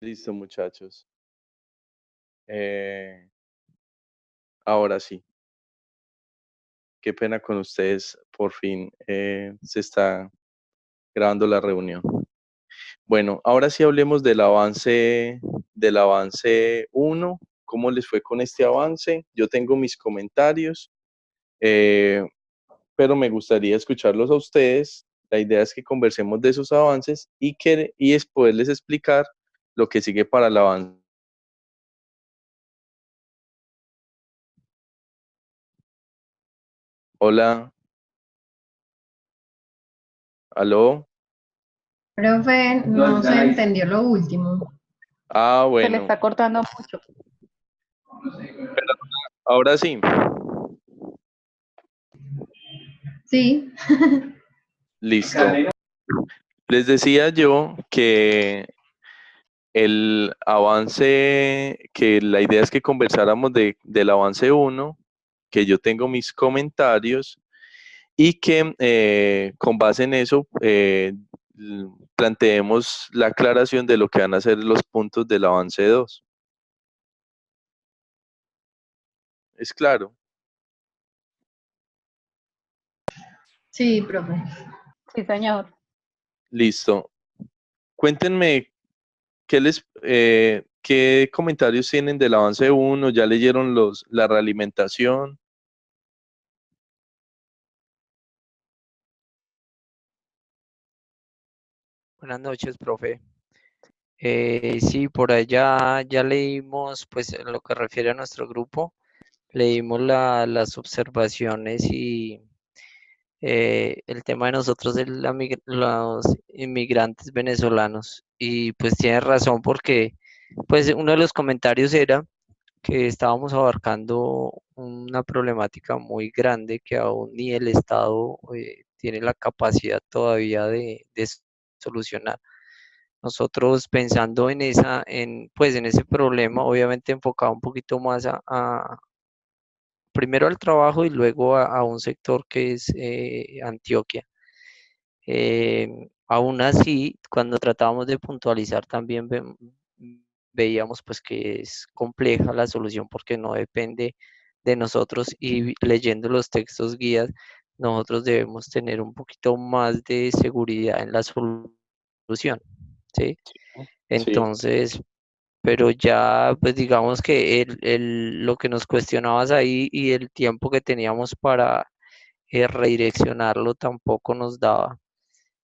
Listo, muchachos. Eh, ahora sí, qué pena con ustedes. Por fin se está grabando la reunión. Bueno, ahora sí hablemos del avance uno. ¿Cómo les fue con este avance? Yo tengo mis comentarios, eh, pero me gustaría escucharlos a ustedes. La idea es que conversemos de esos avances y es poderles explicar lo que sigue para el avance. Hola, aló. Profe, no se entendió lo último. Ah, Se le bueno. está cortando mucho. Ahora sí, Sí, listo. Les decía yo que el avance, que la idea es que conversáramos del avance uno, que yo tengo mis comentarios y que con base en eso planteemos la aclaración de lo que van a ser los puntos del avance 2. ¿Es claro? sí, profe. Sí, señor. Listo. Cuéntenme qué comentarios tienen del avance uno, ya leyeron la realimentación. Buenas noches, profe. Sí, por allá ya leímos, pues en lo que refiere a nuestro grupo, leímos las observaciones y el tema de nosotros de los inmigrantes venezolanos. Y pues tiene razón porque pues uno de los comentarios era que estábamos abarcando una problemática muy grande que aún ni el Estado tiene la capacidad todavía de solucionar. Nosotros pensando en pues en ese problema, obviamente enfocado un poquito más primero al trabajo y luego a un sector que es Antioquia. Aún así, cuando tratábamos de puntualizar también veíamos pues que es compleja la solución porque no depende de nosotros y leyendo los textos guías, nosotros debemos tener un poquito más de seguridad en la solución, ¿sí? Sí. Entonces, pero ya, pues digamos que lo que nos cuestionabas ahí y el tiempo que teníamos para redireccionarlo tampoco nos daba.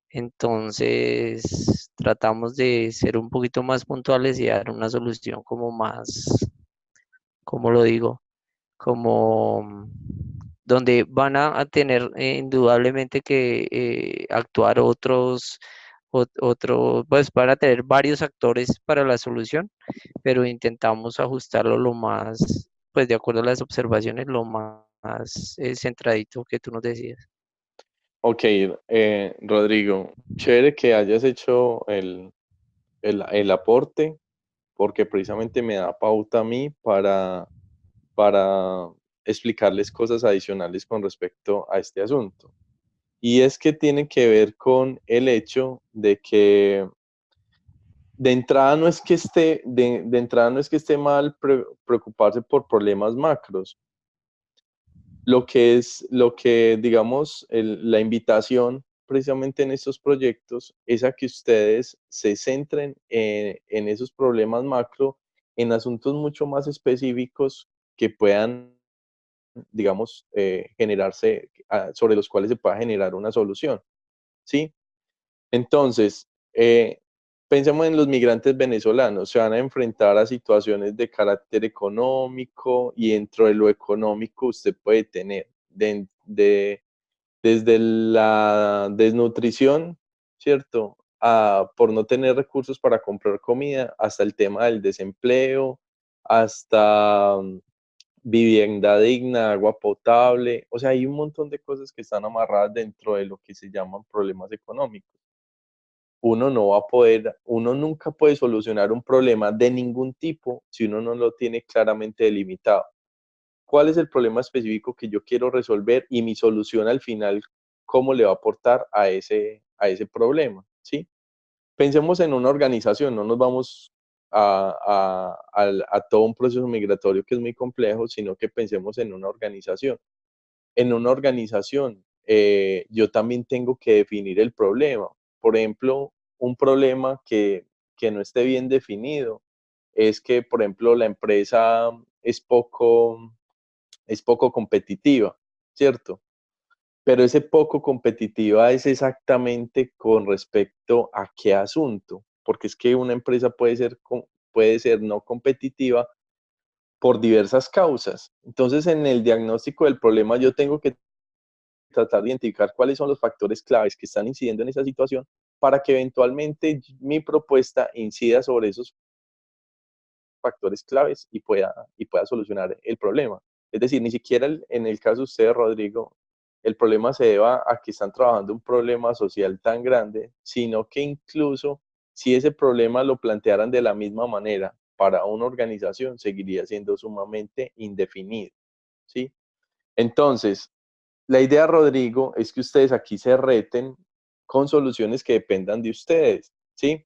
Entonces, tratamos de ser un poquito más puntuales y dar una solución como más, ¿cómo lo digo? Como donde van a tener indudablemente que actuar pues van a tener varios actores para la solución, pero intentamos ajustarlo lo más, pues de acuerdo a las observaciones, lo más centradito que tú nos decías. Ok, Rodrigo, chévere que hayas hecho el aporte, porque precisamente me da pauta a mí para explicarles cosas adicionales con respecto a este asunto. Y es que tiene que ver con el hecho de que de entrada no es que de entrada no es que esté mal preocuparse por problemas macros. Lo que digamos, la invitación precisamente en estos proyectos es a que ustedes se centren en esos problemas macro, en asuntos mucho más específicos que puedan, digamos, generarse, sobre los cuales se pueda generar una solución, ¿sí? Entonces, pensemos en los migrantes venezolanos, se van a enfrentar a situaciones de carácter económico y dentro de lo económico usted puede tener desde la desnutrición, ¿cierto? Por no tener recursos para comprar comida, hasta el tema del desempleo, hasta vivienda digna, agua potable, o sea, hay un montón de cosas que están amarradas dentro de lo que se llaman problemas económicos. Uno no va a poder, uno nunca puede solucionar un problema de ningún tipo si uno no lo tiene claramente delimitado. ¿Cuál es el problema específico que yo quiero resolver y mi solución al final, cómo le va a aportar a ese problema? ¿Sí? Pensemos en una organización, no nos vamos a todo un proceso migratorio que es muy complejo, sino que pensemos en una organización. En una organización, yo también tengo que definir el problema. Por ejemplo, un problema que no esté bien definido es que, por ejemplo, la empresa es poco competitiva, ¿cierto? Pero ese poco competitiva es exactamente con respecto a qué asunto, porque es que una empresa puede ser no competitiva por diversas causas. Entonces, en el diagnóstico del problema, yo tengo que tratar de identificar cuáles son los factores claves que están incidiendo en esa situación para que eventualmente mi propuesta incida sobre esos factores claves y pueda solucionar el problema. Es decir, ni siquiera en el caso de usted, Rodrigo, el problema se deba a que están trabajando un problema social tan grande, sino que incluso si ese problema lo plantearan de la misma manera para una organización, seguiría siendo sumamente indefinido, ¿sí? Entonces, la idea, Rodrigo, es que ustedes aquí se reten con soluciones que dependan de ustedes, ¿sí?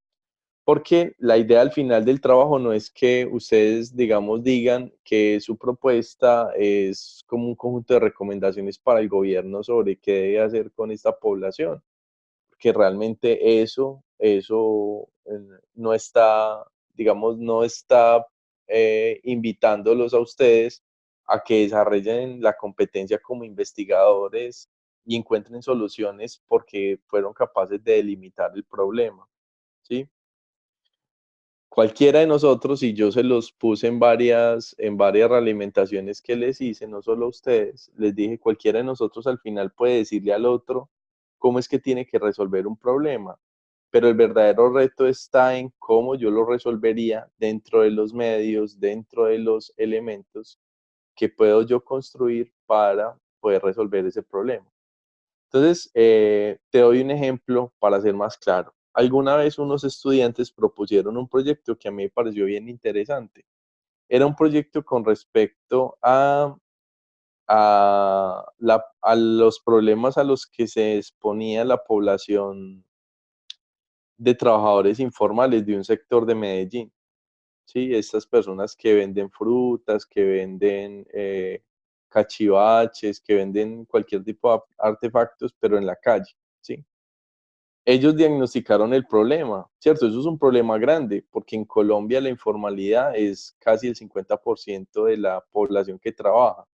Porque la idea al final del trabajo no es que ustedes, digamos, digan que su propuesta es como un conjunto de recomendaciones para el gobierno sobre qué debe hacer con esta población, porque realmente eso no está, digamos, no está invitándolos a ustedes a que desarrollen la competencia como investigadores y encuentren soluciones porque fueron capaces de delimitar el problema, ¿sí? Cualquiera de nosotros, y yo se los puse en varias realimentaciones que les hice, no solo a ustedes, les dije, cualquiera de nosotros al final puede decirle al otro cómo es que tiene que resolver un problema, pero el verdadero reto está en cómo yo lo resolvería dentro de los medios, dentro de los elementos que puedo yo construir para poder resolver ese problema. Entonces, te doy un ejemplo para ser más claro. Alguna vez unos estudiantes propusieron un proyecto que a mí me pareció bien interesante. Era un proyecto con respecto a los problemas a los que se exponía la población de trabajadores informales de un sector de Medellín. Sí, estas personas que venden frutas, que venden cachivaches, que venden cualquier tipo de artefactos, pero en la calle, ¿sí? Ellos diagnosticaron el problema, ¿cierto? Eso es un problema grande, porque en Colombia la informalidad es casi el 50% de la población que trabaja,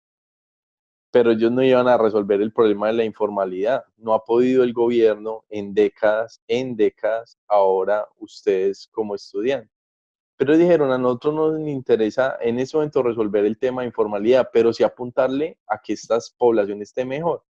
pero ellos no iban a resolver el problema de la informalidad. No ha podido el gobierno en décadas, ahora ustedes como estudiantes. Pero dijeron, a nosotros no nos interesa en ese momento resolver el tema de informalidad, pero sí apuntarle a que esta población esté mejor.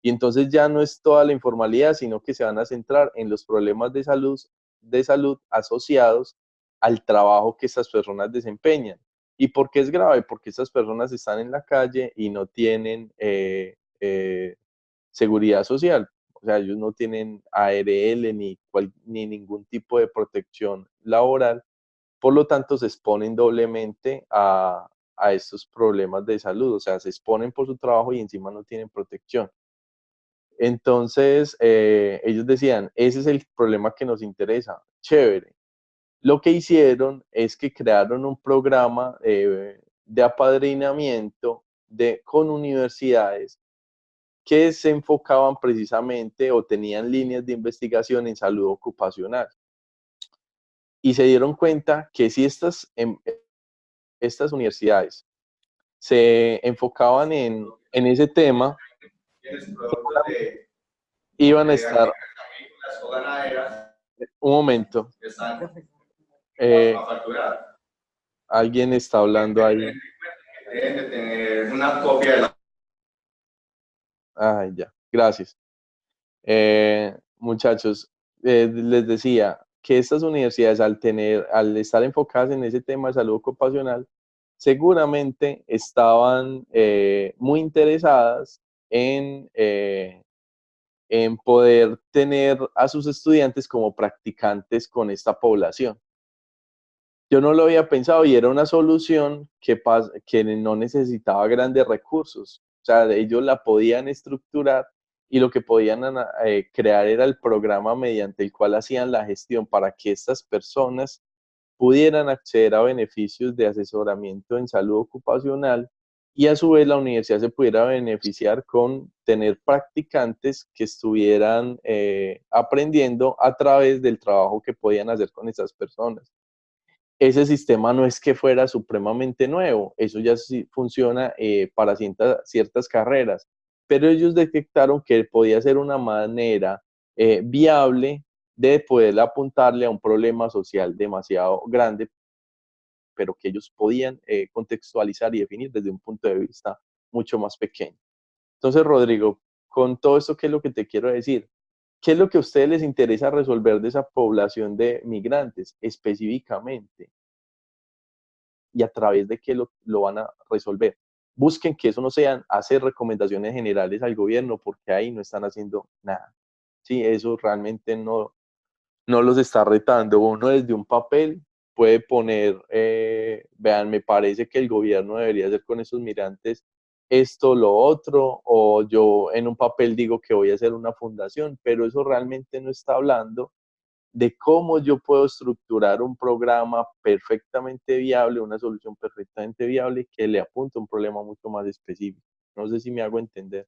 Y entonces ya no es toda la informalidad, sino que se van a centrar en los problemas de salud asociados al trabajo que estas personas desempeñan. ¿Y por qué es grave? Porque estas personas están en la calle y no tienen seguridad social. O sea, ellos no tienen ARL ni ningún tipo de protección laboral, por lo tanto se exponen doblemente a estos problemas de salud, o sea, se exponen por su trabajo y encima no tienen protección. Entonces, ellos decían, ese es el problema que nos interesa, chévere. Lo que hicieron es que crearon un programa de apadrinamiento con universidades que se enfocaban precisamente o tenían líneas de investigación en salud ocupacional. Y se dieron cuenta que si estas universidades se enfocaban en ese tema, iban a estar, un momento, alguien está hablando ahí. Deben de tener una copia de la... Ay, ya, gracias. Muchachos, les decía que estas universidades al estar enfocadas en ese tema de salud ocupacional, seguramente estaban muy interesadas en poder tener a sus estudiantes como practicantes con esta población. Yo no lo había pensado y era una solución que no necesitaba grandes recursos. O sea, ellos la podían estructurar y lo que podían crear era el programa mediante el cual hacían la gestión para que estas personas pudieran acceder a beneficios de asesoramiento en salud ocupacional y a su vez la universidad se pudiera beneficiar con tener practicantes que estuvieran aprendiendo a través del trabajo que podían hacer con esas personas. Ese sistema no es que fuera supremamente nuevo, eso ya sí funciona para ciertas carreras, pero ellos detectaron que podía ser una manera viable de poder apuntarle a un problema social demasiado grande, pero que ellos podían contextualizar y definir desde un punto de vista mucho más pequeño. Entonces, Rodrigo, con todo esto, ¿qué es lo que te quiero decir? ¿Qué es lo que a ustedes les interesa resolver de esa población de migrantes específicamente? Y a través de qué lo van a resolver. Busquen que eso no sean hacer recomendaciones generales al gobierno, porque ahí no están haciendo nada. Sí, eso realmente no los está retando. Uno desde un papel puede poner, vean, me parece que el gobierno debería hacer con esos migrantes esto, lo otro, o yo en un papel digo que voy a hacer una fundación, pero eso realmente no está hablando de cómo yo puedo estructurar un programa perfectamente viable, una solución perfectamente viable que le apunte a un problema mucho más específico. No sé si me hago entender.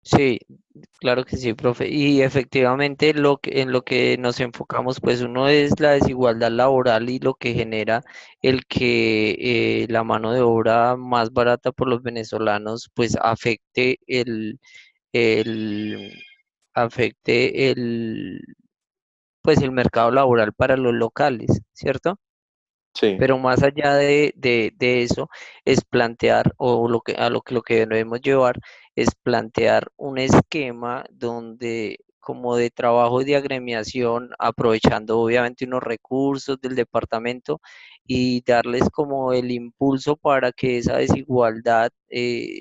Sí, claro que sí, profe. Y efectivamente en lo que nos enfocamos, pues uno es la desigualdad laboral y lo que genera el que la mano de obra más barata por los venezolanos, pues el, afecte pues el mercado laboral para los locales, ¿cierto? Sí, Pero más allá de eso, es plantear, o lo que debemos llevar, es plantear un esquema donde, como de trabajo y de agremiación, aprovechando obviamente unos recursos del departamento y darles como el impulso para que esa desigualdad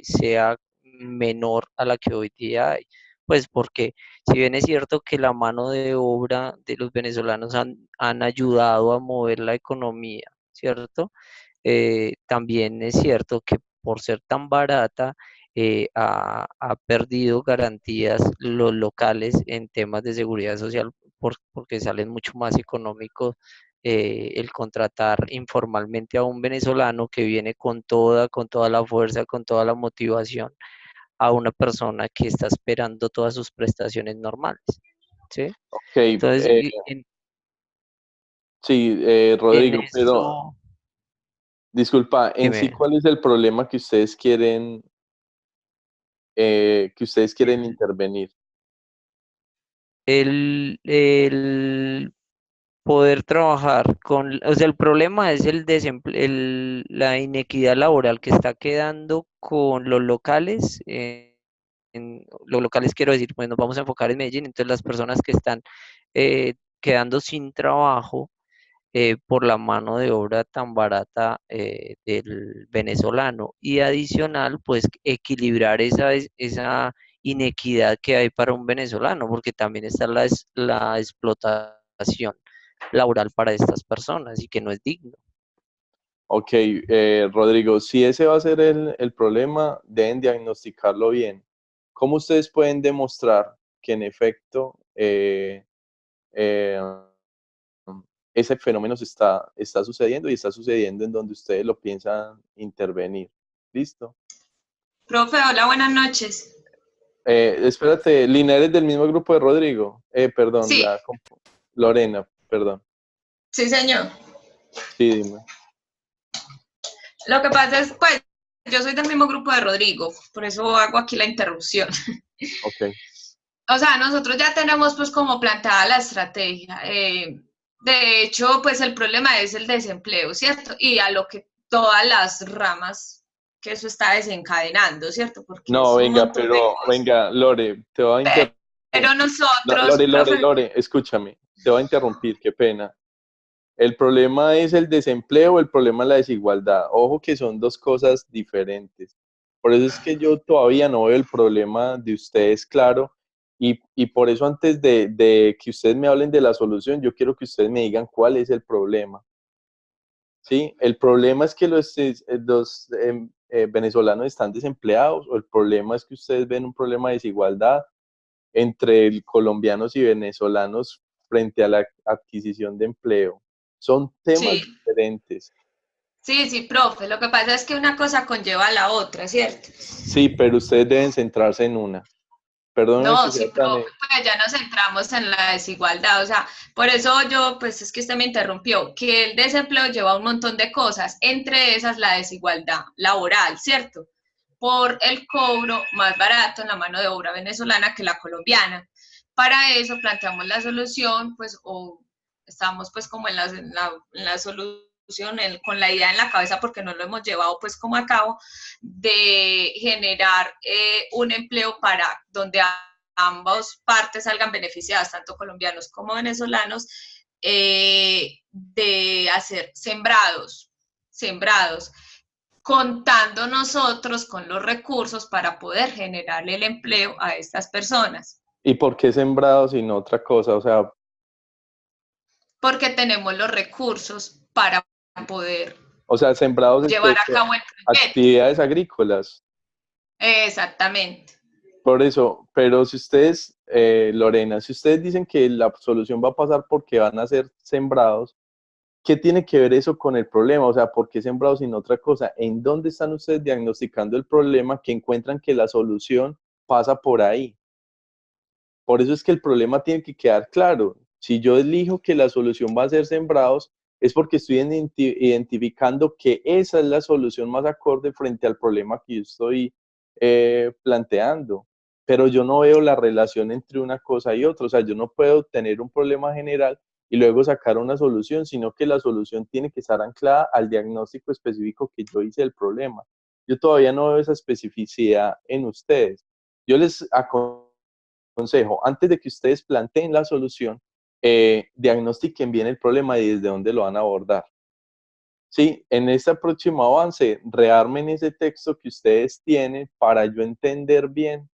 sea menor a la que hoy día hay. Pues porque si bien es cierto que la mano de obra de los venezolanos han ayudado a mover la economía, ¿cierto? También es cierto que por ser tan barata, ha perdido garantías los locales en temas de seguridad social porque salen mucho más económicos el contratar informalmente a un venezolano que viene con toda la fuerza, con toda la motivación, a una persona que está esperando todas sus prestaciones normales, ¿sí? ok. Entonces, Sí, en Rodrigo, pero eso, disculpa, en sí, dime. ¿cuál es el problema que ustedes quieren intervenir? El poder trabajar o sea, el problema es la inequidad laboral que está quedando con los locales. En los locales quiero decir, pues nos vamos a enfocar en Medellín, entonces las personas que están quedando sin trabajo por la mano de obra tan barata del venezolano y adicional, pues equilibrar esa inequidad que hay para un venezolano, porque también está la explotación laboral para estas personas y que no es digno. Ok, Rodrigo, si ese va a ser el problema, deben diagnosticarlo bien. ¿Cómo ustedes pueden demostrar que en efecto eh, ese fenómeno está sucediendo y está sucediendo en donde ustedes lo piensan intervenir? ¿Listo? Profe, hola, buenas noches. Espérate, Lina, ¿eres del mismo grupo de Rodrigo? Perdón, Sí, Lorena, perdón. sí, señor. Sí, dime. Lo que pasa es, pues, yo soy del mismo grupo de Rodrigo, por eso hago aquí la interrupción. Ok. O sea, nosotros ya tenemos pues como plantada la estrategia. De hecho, pues el problema es el desempleo, ¿cierto? Y a lo que todas las ramas que eso está desencadenando, ¿cierto? Porque No, es un venga, montón de pero cosas. venga, Lore, te voy a interrumpir. Pero No, nosotros, Lore, profe, escúchame, te voy a interrumpir, qué pena. ¿El problema es el desempleo o el problema es la desigualdad? Ojo que son dos cosas diferentes. Por eso es que yo todavía no veo el problema de ustedes claro y por eso antes de que ustedes me hablen de la solución, yo quiero que ustedes me digan cuál es el problema. ¿Sí? ¿El problema es que los venezolanos están desempleados o el problema es que ustedes ven un problema de desigualdad entre colombianos y venezolanos frente a la adquisición de empleo? Son temas Sí, diferentes. sí, profe. Lo que pasa es que una cosa conlleva a la otra, ¿cierto? Sí, pero ustedes deben centrarse en una. Perdóneme que No, sea sí, tan... profe, pues ya nos centramos en la desigualdad, o sea, por eso yo, pues es que usted me interrumpió, que el desempleo lleva un montón de cosas, entre esas la desigualdad laboral, ¿cierto? Por el cobro más barato en la mano de obra venezolana que la colombiana. Para eso planteamos la solución, pues, o estamos pues como en la solución, con la idea en la cabeza, porque no lo hemos llevado pues como a cabo, de generar un empleo para donde ambas partes salgan beneficiadas, tanto colombianos como venezolanos, de hacer sembrados, contando nosotros con los recursos para poder generarle el empleo a estas personas. ¿Y por qué sembrados y no otra cosa? O sea, Porque tenemos los recursos para poder sembrados es llevar a cabo el proyecto. actividades agrícolas. Exactamente. Por eso, pero si ustedes, Lorena, si ustedes dicen que la solución va a pasar porque van a ser sembrados, ¿qué tiene que ver eso con el problema? O sea, ¿por qué sembrados sin otra cosa? ¿En dónde están ustedes diagnosticando el problema que encuentran que la solución pasa por ahí? Por eso es que el problema tiene que quedar claro. Si yo elijo que la solución va a ser sembrados, es porque estoy identificando que esa es la solución más acorde frente al problema que yo estoy planteando. Pero yo no veo la relación entre una cosa y otra. O sea, yo no puedo tener un problema general y luego sacar una solución, sino que la solución tiene que estar anclada al diagnóstico específico que yo hice del problema. Yo todavía no veo esa especificidad en ustedes. Yo les aconsejo, antes de que ustedes planteen la solución, diagnostiquen bien el problema y desde dónde lo van a abordar. Sí, en este próximo avance, rearmen ese texto que ustedes tienen para yo entender bien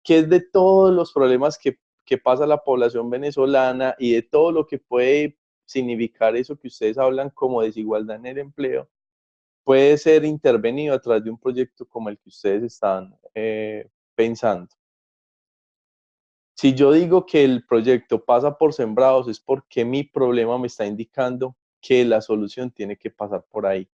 qué es de todos los problemas que pasa la población venezolana y de todo lo que puede significar eso que ustedes hablan como desigualdad en el empleo, puede ser intervenido a través de un proyecto como el que ustedes están pensando. Si yo digo que el proyecto pasa por sembrados, es porque mi problema me está indicando que la solución tiene que pasar por ahí.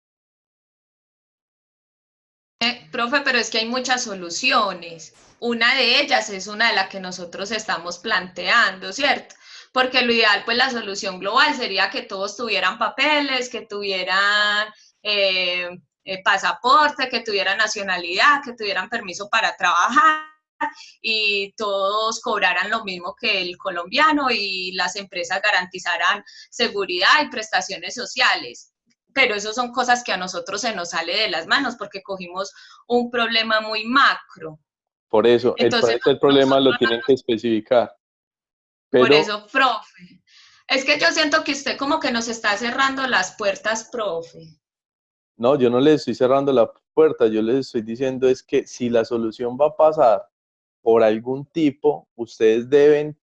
Profe, pero es que hay muchas soluciones. Una de ellas es una de las que nosotros estamos planteando, ¿cierto? Porque lo ideal, pues la solución global sería que todos tuvieran papeles, que tuvieran pasaporte, que tuvieran nacionalidad, que tuvieran permiso para trabajar y todos cobraran lo mismo que el colombiano y las empresas garantizaran seguridad y prestaciones sociales. Pero eso son cosas que a nosotros se nos sale de las manos porque cogimos un problema muy macro. Por eso, Entonces, el problema lo tienen que especificar. por Pero eso, profe, es que yo siento que usted como que nos está cerrando las puertas, profe. no, yo no les estoy cerrando la puerta, yo les estoy diciendo es que si la solución va a pasar por algún tipo, ustedes deben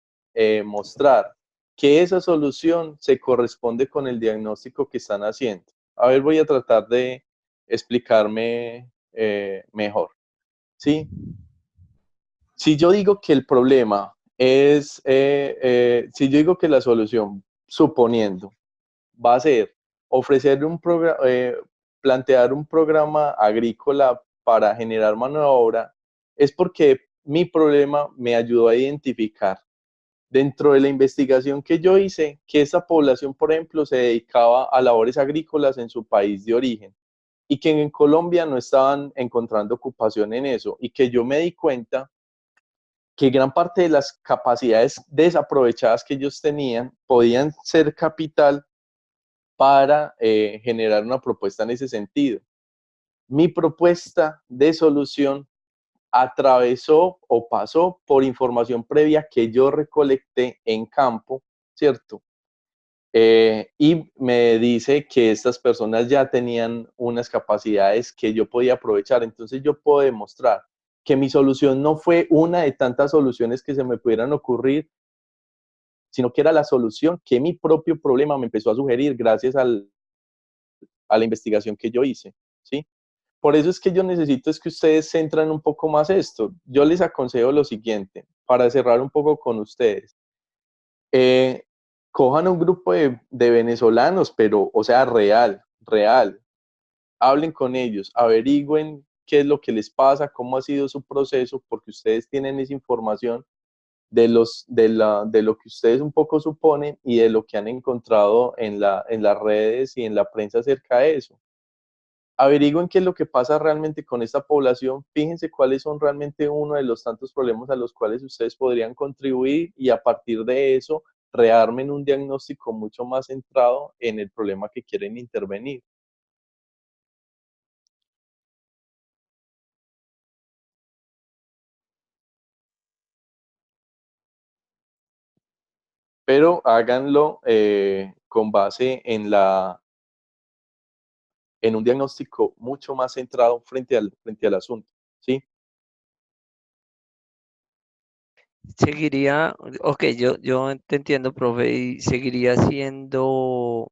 mostrar que esa solución se corresponde con el diagnóstico que están haciendo. A ver, voy a tratar de explicarme mejor. ¿Sí? Si yo digo que el problema es, si yo digo que la solución, suponiendo, va a ser ofrecer un programa, plantear un programa agrícola para generar mano de obra, es porque mi problema me ayudó a identificar dentro de la investigación que yo hice que esa población, por ejemplo, se dedicaba a labores agrícolas en su país de origen y que en Colombia no estaban encontrando ocupación en eso y que yo me di cuenta que gran parte de las capacidades desaprovechadas que ellos tenían podían ser capital para generar una propuesta en ese sentido. Mi propuesta de solución atravesó o pasó por información previa que yo recolecté en campo, ¿cierto? Y me dice que estas personas ya tenían unas capacidades que yo podía aprovechar. Entonces yo puedo demostrar que mi solución no fue una de tantas soluciones que se me pudieran ocurrir, sino que era la solución que mi propio problema me empezó a sugerir gracias a la investigación que yo hice, ¿sí? Por eso es que yo necesito es que ustedes centren un poco más esto. Yo les aconsejo lo siguiente, para cerrar un poco con ustedes. Cojan un grupo de venezolanos, pero, o sea, real, real. Hablen con ellos, averigüen qué es lo que les pasa, cómo ha sido su proceso, porque ustedes tienen esa información de lo que ustedes un poco suponen y de lo que han encontrado en las redes y en la prensa acerca de eso. Averigüen qué es lo que pasa realmente con esta población, fíjense cuáles son realmente uno de los tantos problemas a los cuales ustedes podrían contribuir y a partir de eso rearmen un diagnóstico mucho más centrado en el problema que quieren intervenir. Pero háganlo con base en un diagnóstico mucho más centrado frente al asunto, ¿sí? Seguiría, ok, yo te entiendo, profe, y seguiría siendo,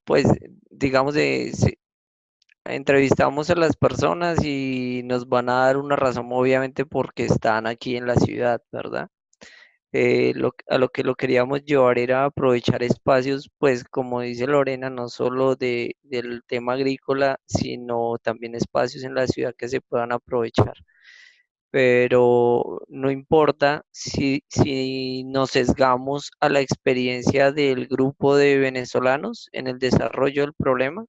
pues, digamos, entrevistamos a las personas y nos van a dar una razón, obviamente, porque están aquí en la ciudad, ¿verdad? A lo que lo queríamos llevar era aprovechar espacios, pues como dice Lorena, no solo del tema agrícola, sino también espacios en la ciudad que se puedan aprovechar. Pero no importa si nos sesgamos a la experiencia del grupo de venezolanos en el desarrollo del problema.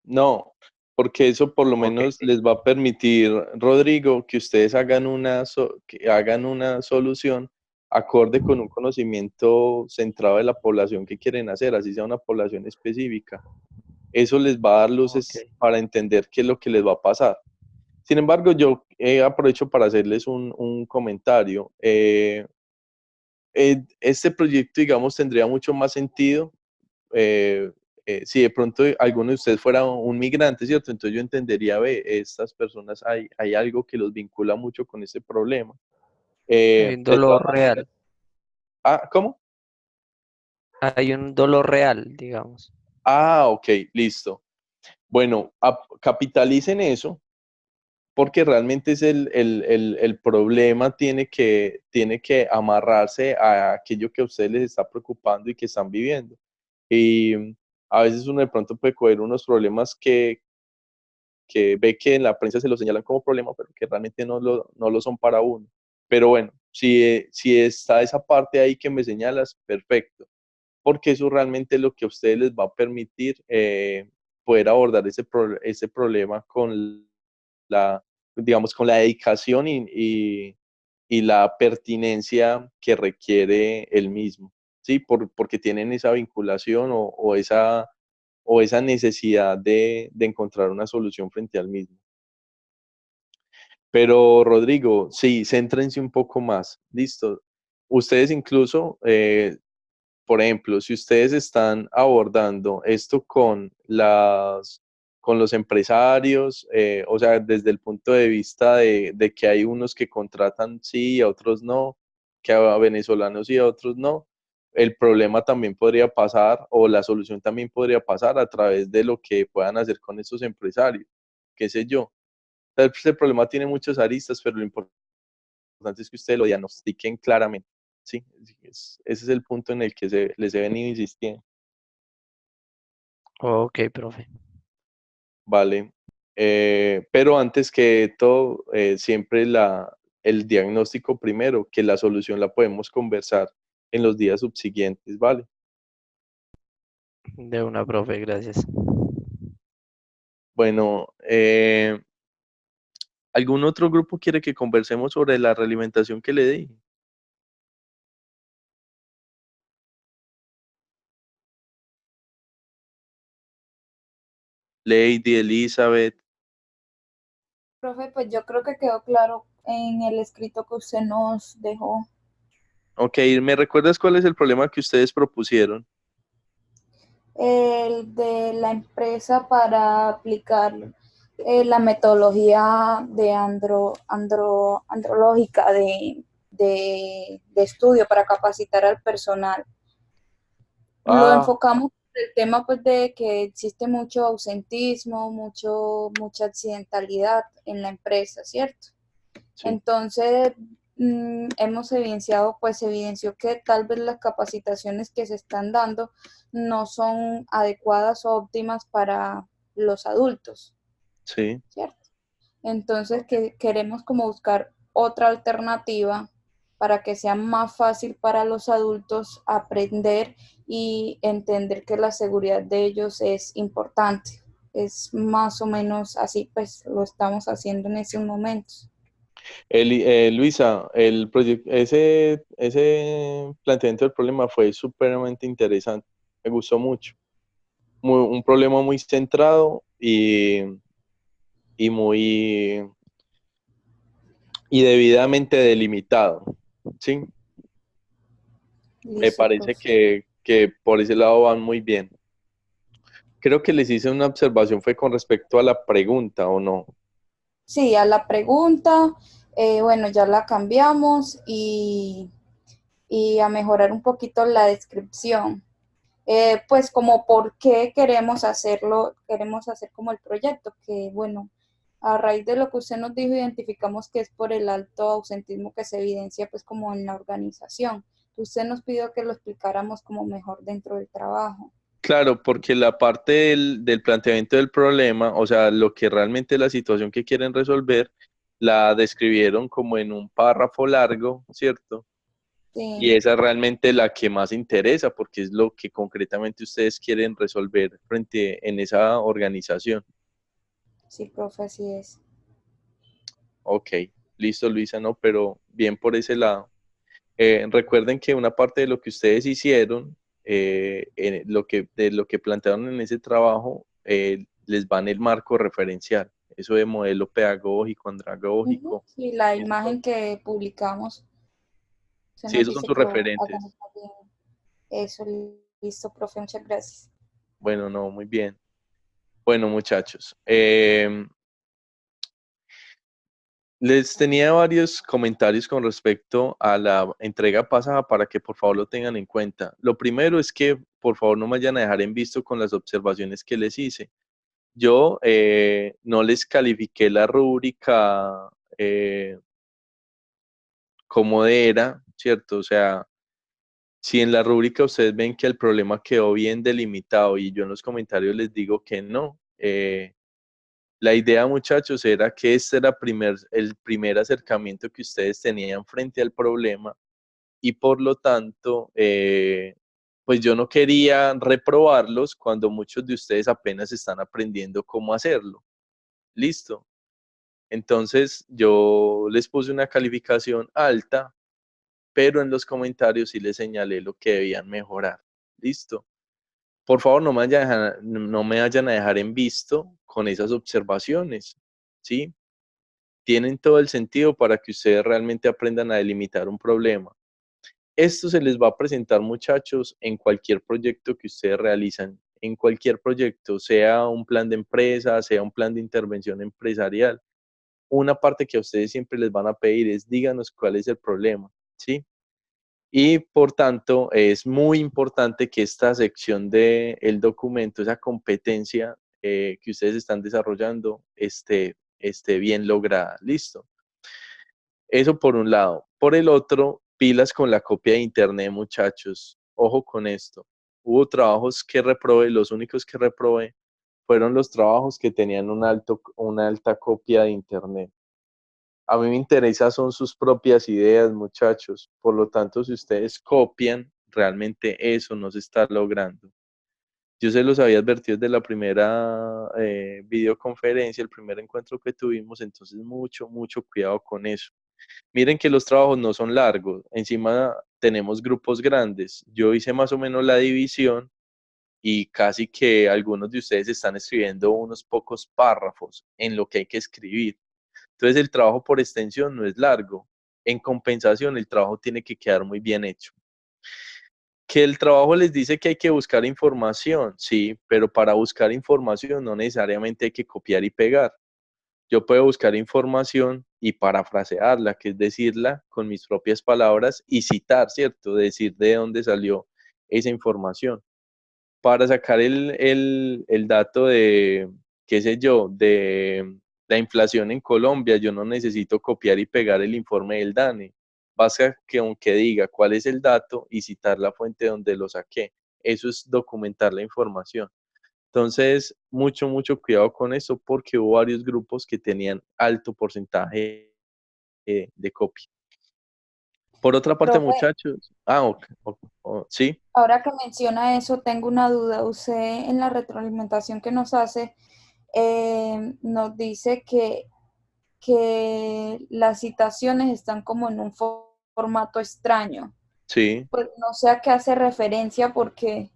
No, porque eso por lo Ok, menos les va a permitir, Rodrigo, que ustedes hagan que hagan una solución acorde con un conocimiento centrado de la población que quieren hacer, así sea una población específica. Eso les va a dar ok. luces para entender qué es lo que les va a pasar. Sin embargo, yo aprovecho para hacerles un comentario. Este proyecto, digamos, tendría mucho más sentido si de pronto alguno de ustedes fuera un migrante, ¿cierto? Entonces yo entendería, ve, estas personas, hay algo que los vincula mucho con este problema. Hay un De todas dolor maneras, real, ¿cómo? hay un dolor real, digamos. Ok, listo. Bueno, capitalicen eso, porque realmente es el problema tiene que amarrarse a aquello que a ustedes les está preocupando y que están viviendo. Y a veces uno de pronto puede coger unos problemas que ve que en la prensa se lo señalan como problema, pero que realmente no lo son para uno. Pero bueno, si está esa parte ahí que me señalas, perfecto, porque eso realmente es lo que a ustedes les va a permitir poder abordar ese problema con digamos, con la dedicación y la pertinencia que requiere el mismo, ¿sí? Porque tienen esa vinculación o esa necesidad de encontrar una solución frente al mismo. Pero Rodrigo, sí, céntrense un poco más, listo. Ustedes incluso, por ejemplo, si ustedes están abordando esto con los empresarios, o sea, desde el punto de vista de que hay unos que contratan sí y a otros no, que a venezolanos sí y a otros no, el problema también podría pasar o la solución también podría pasar a través de lo que puedan hacer con esos empresarios, qué sé yo. Este problema tiene muchas aristas, pero lo importante es que ustedes lo diagnostiquen claramente. Sí, ese es el punto en el que les he venido insistiendo. Ok, profe. Vale. Pero antes que todo, siempre el diagnóstico primero, que la solución la podemos conversar en los días subsiguientes, ¿vale? De una, profe, gracias. Bueno, ¿algún otro grupo quiere que conversemos sobre la realimentación que le di? Lady, Elizabeth. Profe, pues yo creo que quedó claro en el escrito que usted nos dejó. Ok, ¿me recuerdas cuál es el problema que ustedes propusieron? El de la empresa para aplicar la metodología de andrológica de estudio para capacitar al personal. Lo Ah, enfocamos en el tema pues de que existe mucho ausentismo, mucha accidentalidad en la empresa, ¿cierto? sí. Entonces, hemos evidenciado, pues se evidenció que tal vez las capacitaciones que se están dando no son adecuadas o óptimas para los adultos, Sí. ¿cierto? Entonces que queremos como buscar otra alternativa para que sea más fácil para los adultos aprender y entender que la seguridad de ellos es importante. Es más o menos así, pues lo estamos haciendo en esos momentos. Luisa, ese planteamiento del problema fue supremamente interesante. Me gustó mucho. Un problema muy centrado y muy y debidamente delimitado. ¿Sí? Me Listo, parece profe. que por ese lado van muy bien. Creo que les hice una observación, fue con respecto a la pregunta, ¿o no? Sí, a la pregunta, bueno, ya la cambiamos y a mejorar un poquito la descripción. Pues como por qué queremos hacerlo, queremos hacer como el proyecto, que bueno, a raíz de lo que usted nos dijo, identificamos que es por el alto ausentismo que se evidencia pues como en la organización. Usted nos pidió que lo explicáramos como mejor dentro del trabajo. Claro, porque la parte del planteamiento del problema, o sea, lo que realmente es la situación que quieren resolver, la describieron como en un párrafo largo, ¿cierto? Y Sí, esa es realmente la que más interesa, porque es lo que concretamente ustedes quieren resolver frente en esa organización. sí, profe, así es. Ok, listo, Luisa, no, pero bien por ese lado. Recuerden que una parte de lo que ustedes hicieron, de lo que plantearon en ese trabajo, les va en el marco referencial, eso de modelo pedagógico, Ujú. andragógico. Sí, la Esto. imagen que publicamos, se Sí, nos esos son dice sus que lo hagamos referentes. más bien. Eso, listo, profe, muchas gracias. Bueno, no, muy bien. Bueno, muchachos, les tenía varios comentarios con respecto a la entrega pasada para que por favor lo tengan en cuenta. Lo primero es que por favor no me vayan a dejar en visto con las observaciones que les hice. Yo no les califiqué la rúbrica como era, ¿cierto? O sea, si en la rúbrica ustedes ven que el problema quedó bien delimitado y yo en los comentarios les digo que no, la idea, muchachos, era que este era el primer acercamiento que ustedes tenían frente al problema y por lo tanto, pues yo no quería reprobarlos cuando muchos de ustedes apenas están aprendiendo cómo hacerlo. Listo. Entonces yo les puse una calificación alta, pero en los comentarios sí les señalé lo que debían mejorar. Listo. Por favor, no me vayan a dejar en visto con esas observaciones. ¿Sí? Tienen todo el sentido para que ustedes realmente aprendan a delimitar un problema. Esto se les va a presentar, muchachos, en cualquier proyecto que ustedes realizan, en cualquier proyecto, sea un plan de empresa, sea un plan de intervención empresarial. Una parte que a ustedes siempre les van a pedir es díganos cuál es el problema, ¿sí? Y por tanto, es muy importante que esta sección del documento, esa competencia que ustedes están desarrollando, esté bien lograda. Listo. Eso por un lado. Por el otro, pilas con la copia de internet, muchachos. Ojo con esto. Hubo trabajos que reprobé, los únicos que reprobé fueron los trabajos que tenían una alta copia de internet. A mí me interesa son sus propias ideas, muchachos. Por lo tanto, si ustedes copian, realmente eso no se está logrando. Yo se los había advertido desde la primera videoconferencia, el primer encuentro que tuvimos, entonces mucho cuidado con eso. Miren que los trabajos no son largos, encima tenemos grupos grandes. Yo hice más o menos la división y casi que algunos de ustedes están escribiendo unos pocos párrafos en lo que hay que escribir. Entonces el trabajo por extensión no es largo. En compensación, el trabajo tiene que quedar muy bien hecho. Que el trabajo les dice que hay que buscar información, sí, pero para buscar información no necesariamente hay que copiar y pegar. Yo puedo buscar información y parafrasearla, que es decirla con mis propias palabras y citar, ¿cierto? Decir de dónde salió esa información. Para sacar el dato de, qué sé yo, de la inflación en Colombia, yo no necesito copiar y pegar el informe del DANE. basta que aunque diga cuál es el dato y citar la fuente donde lo saqué. Eso es documentar la información. Entonces, mucho cuidado con eso porque hubo varios grupos que tenían alto porcentaje de copia. Por otra parte, Profe, muchachos, sí, ahora que menciona eso, tengo una duda. Usted en la retroalimentación que nos hace, nos dice que las citaciones están como en un formato extraño. sí. Pues no sé a qué hace referencia porque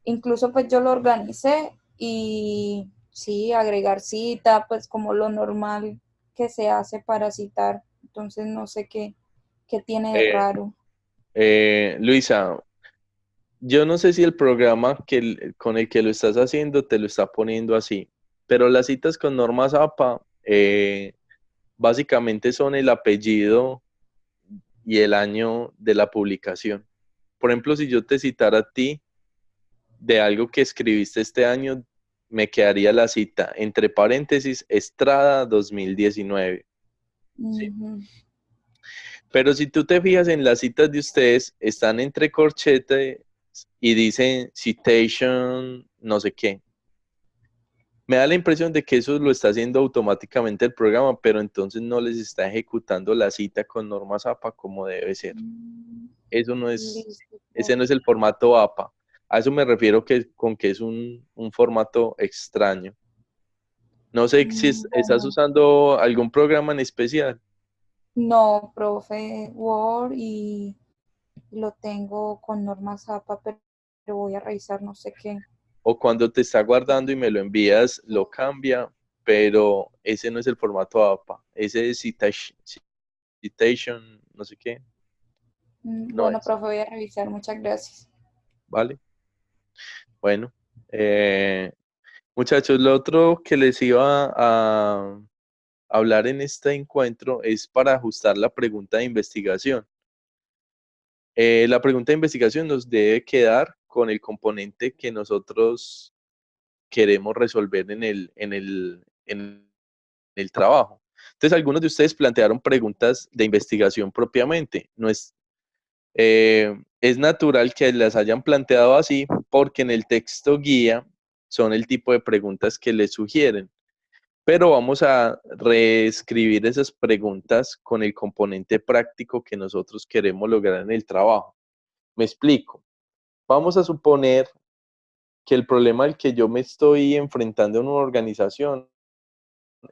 incluso pues yo lo organicé y sí, agregar cita, pues como lo normal que se hace para citar. Entonces no sé qué tiene de Eh, raro. Luisa, yo no sé si el programa con el que lo estás haciendo te lo está poniendo así, pero las citas con normas APA básicamente son el apellido y el año de la publicación. Por ejemplo, si yo te citara a ti de algo que escribiste este año, me quedaría la cita entre paréntesis Estrada 2019. ¿Sí? Ujú. Pero si tú te fijas en las citas de ustedes, están entre corchetes y dicen citation, no sé qué. Me da la impresión de que eso lo está haciendo automáticamente el programa, pero entonces no les está ejecutando la cita con normas APA como debe ser. Eso no es, Listo, ese no es profe. el formato APA. A eso me refiero con que es un formato extraño. No sé si estás Bueno, usando algún programa en especial no, profe, Word y lo tengo con normas APA, pero voy a revisar no sé qué. o cuando te está guardando y me lo envías, lo cambia, pero ese no es el formato APA. Ese es citation, no sé qué, no Bueno, es, profe, voy a revisar. Muchas gracias. ¿vale? Bueno, eh, muchachos, lo otro que les iba a hablar en este encuentro es para ajustar la pregunta de investigación. La pregunta de investigación nos debe quedar con el componente que nosotros queremos resolver en el trabajo. Entonces, algunos de ustedes plantearon preguntas de investigación propiamente. No es natural que las hayan planteado así porque en el texto guía son el tipo de preguntas que les sugieren. Pero vamos a reescribir esas preguntas con el componente práctico que nosotros queremos lograr en el trabajo. Me explico. Vamos a suponer que el problema al que yo me estoy enfrentando en una organización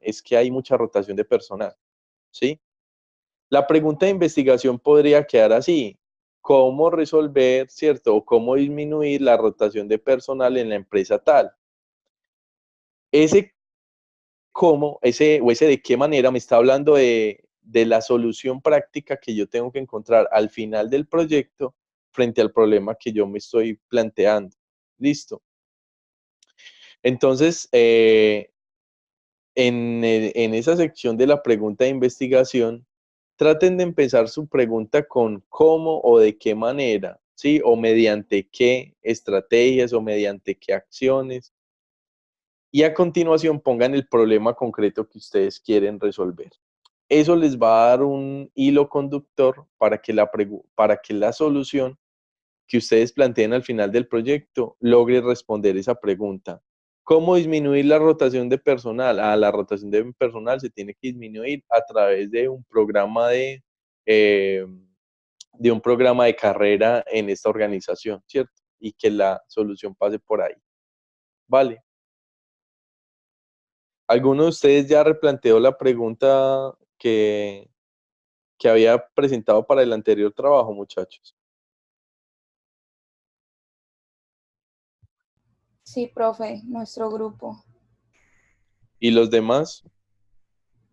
es que hay mucha rotación de personal, ¿sí? La pregunta de investigación podría quedar así: ¿cómo resolver, cierto, o cómo disminuir la rotación de personal en la empresa tal? Ese cómo, ese de qué manera me está hablando de la solución práctica que yo tengo que encontrar al final del proyecto frente al problema que yo me estoy planteando. ¿Listo? Entonces, en esa sección de la pregunta de investigación, traten de empezar su pregunta con cómo o de qué manera, ¿sí? O mediante qué estrategias o mediante qué acciones. Y a continuación pongan el problema concreto que ustedes quieren resolver. Eso les va a dar un hilo conductor para que la solución que ustedes planteen al final del proyecto logre responder esa pregunta. ¿Cómo disminuir la rotación de personal? La rotación de personal se tiene que disminuir a través eh, de un programa de carrera en esta organización, ¿cierto? Y que la solución pase por ahí. Vale. ¿Alguno de ustedes ya replanteó la pregunta que había presentado para el anterior trabajo, muchachos? Sí, profe, nuestro grupo. ¿Y los demás?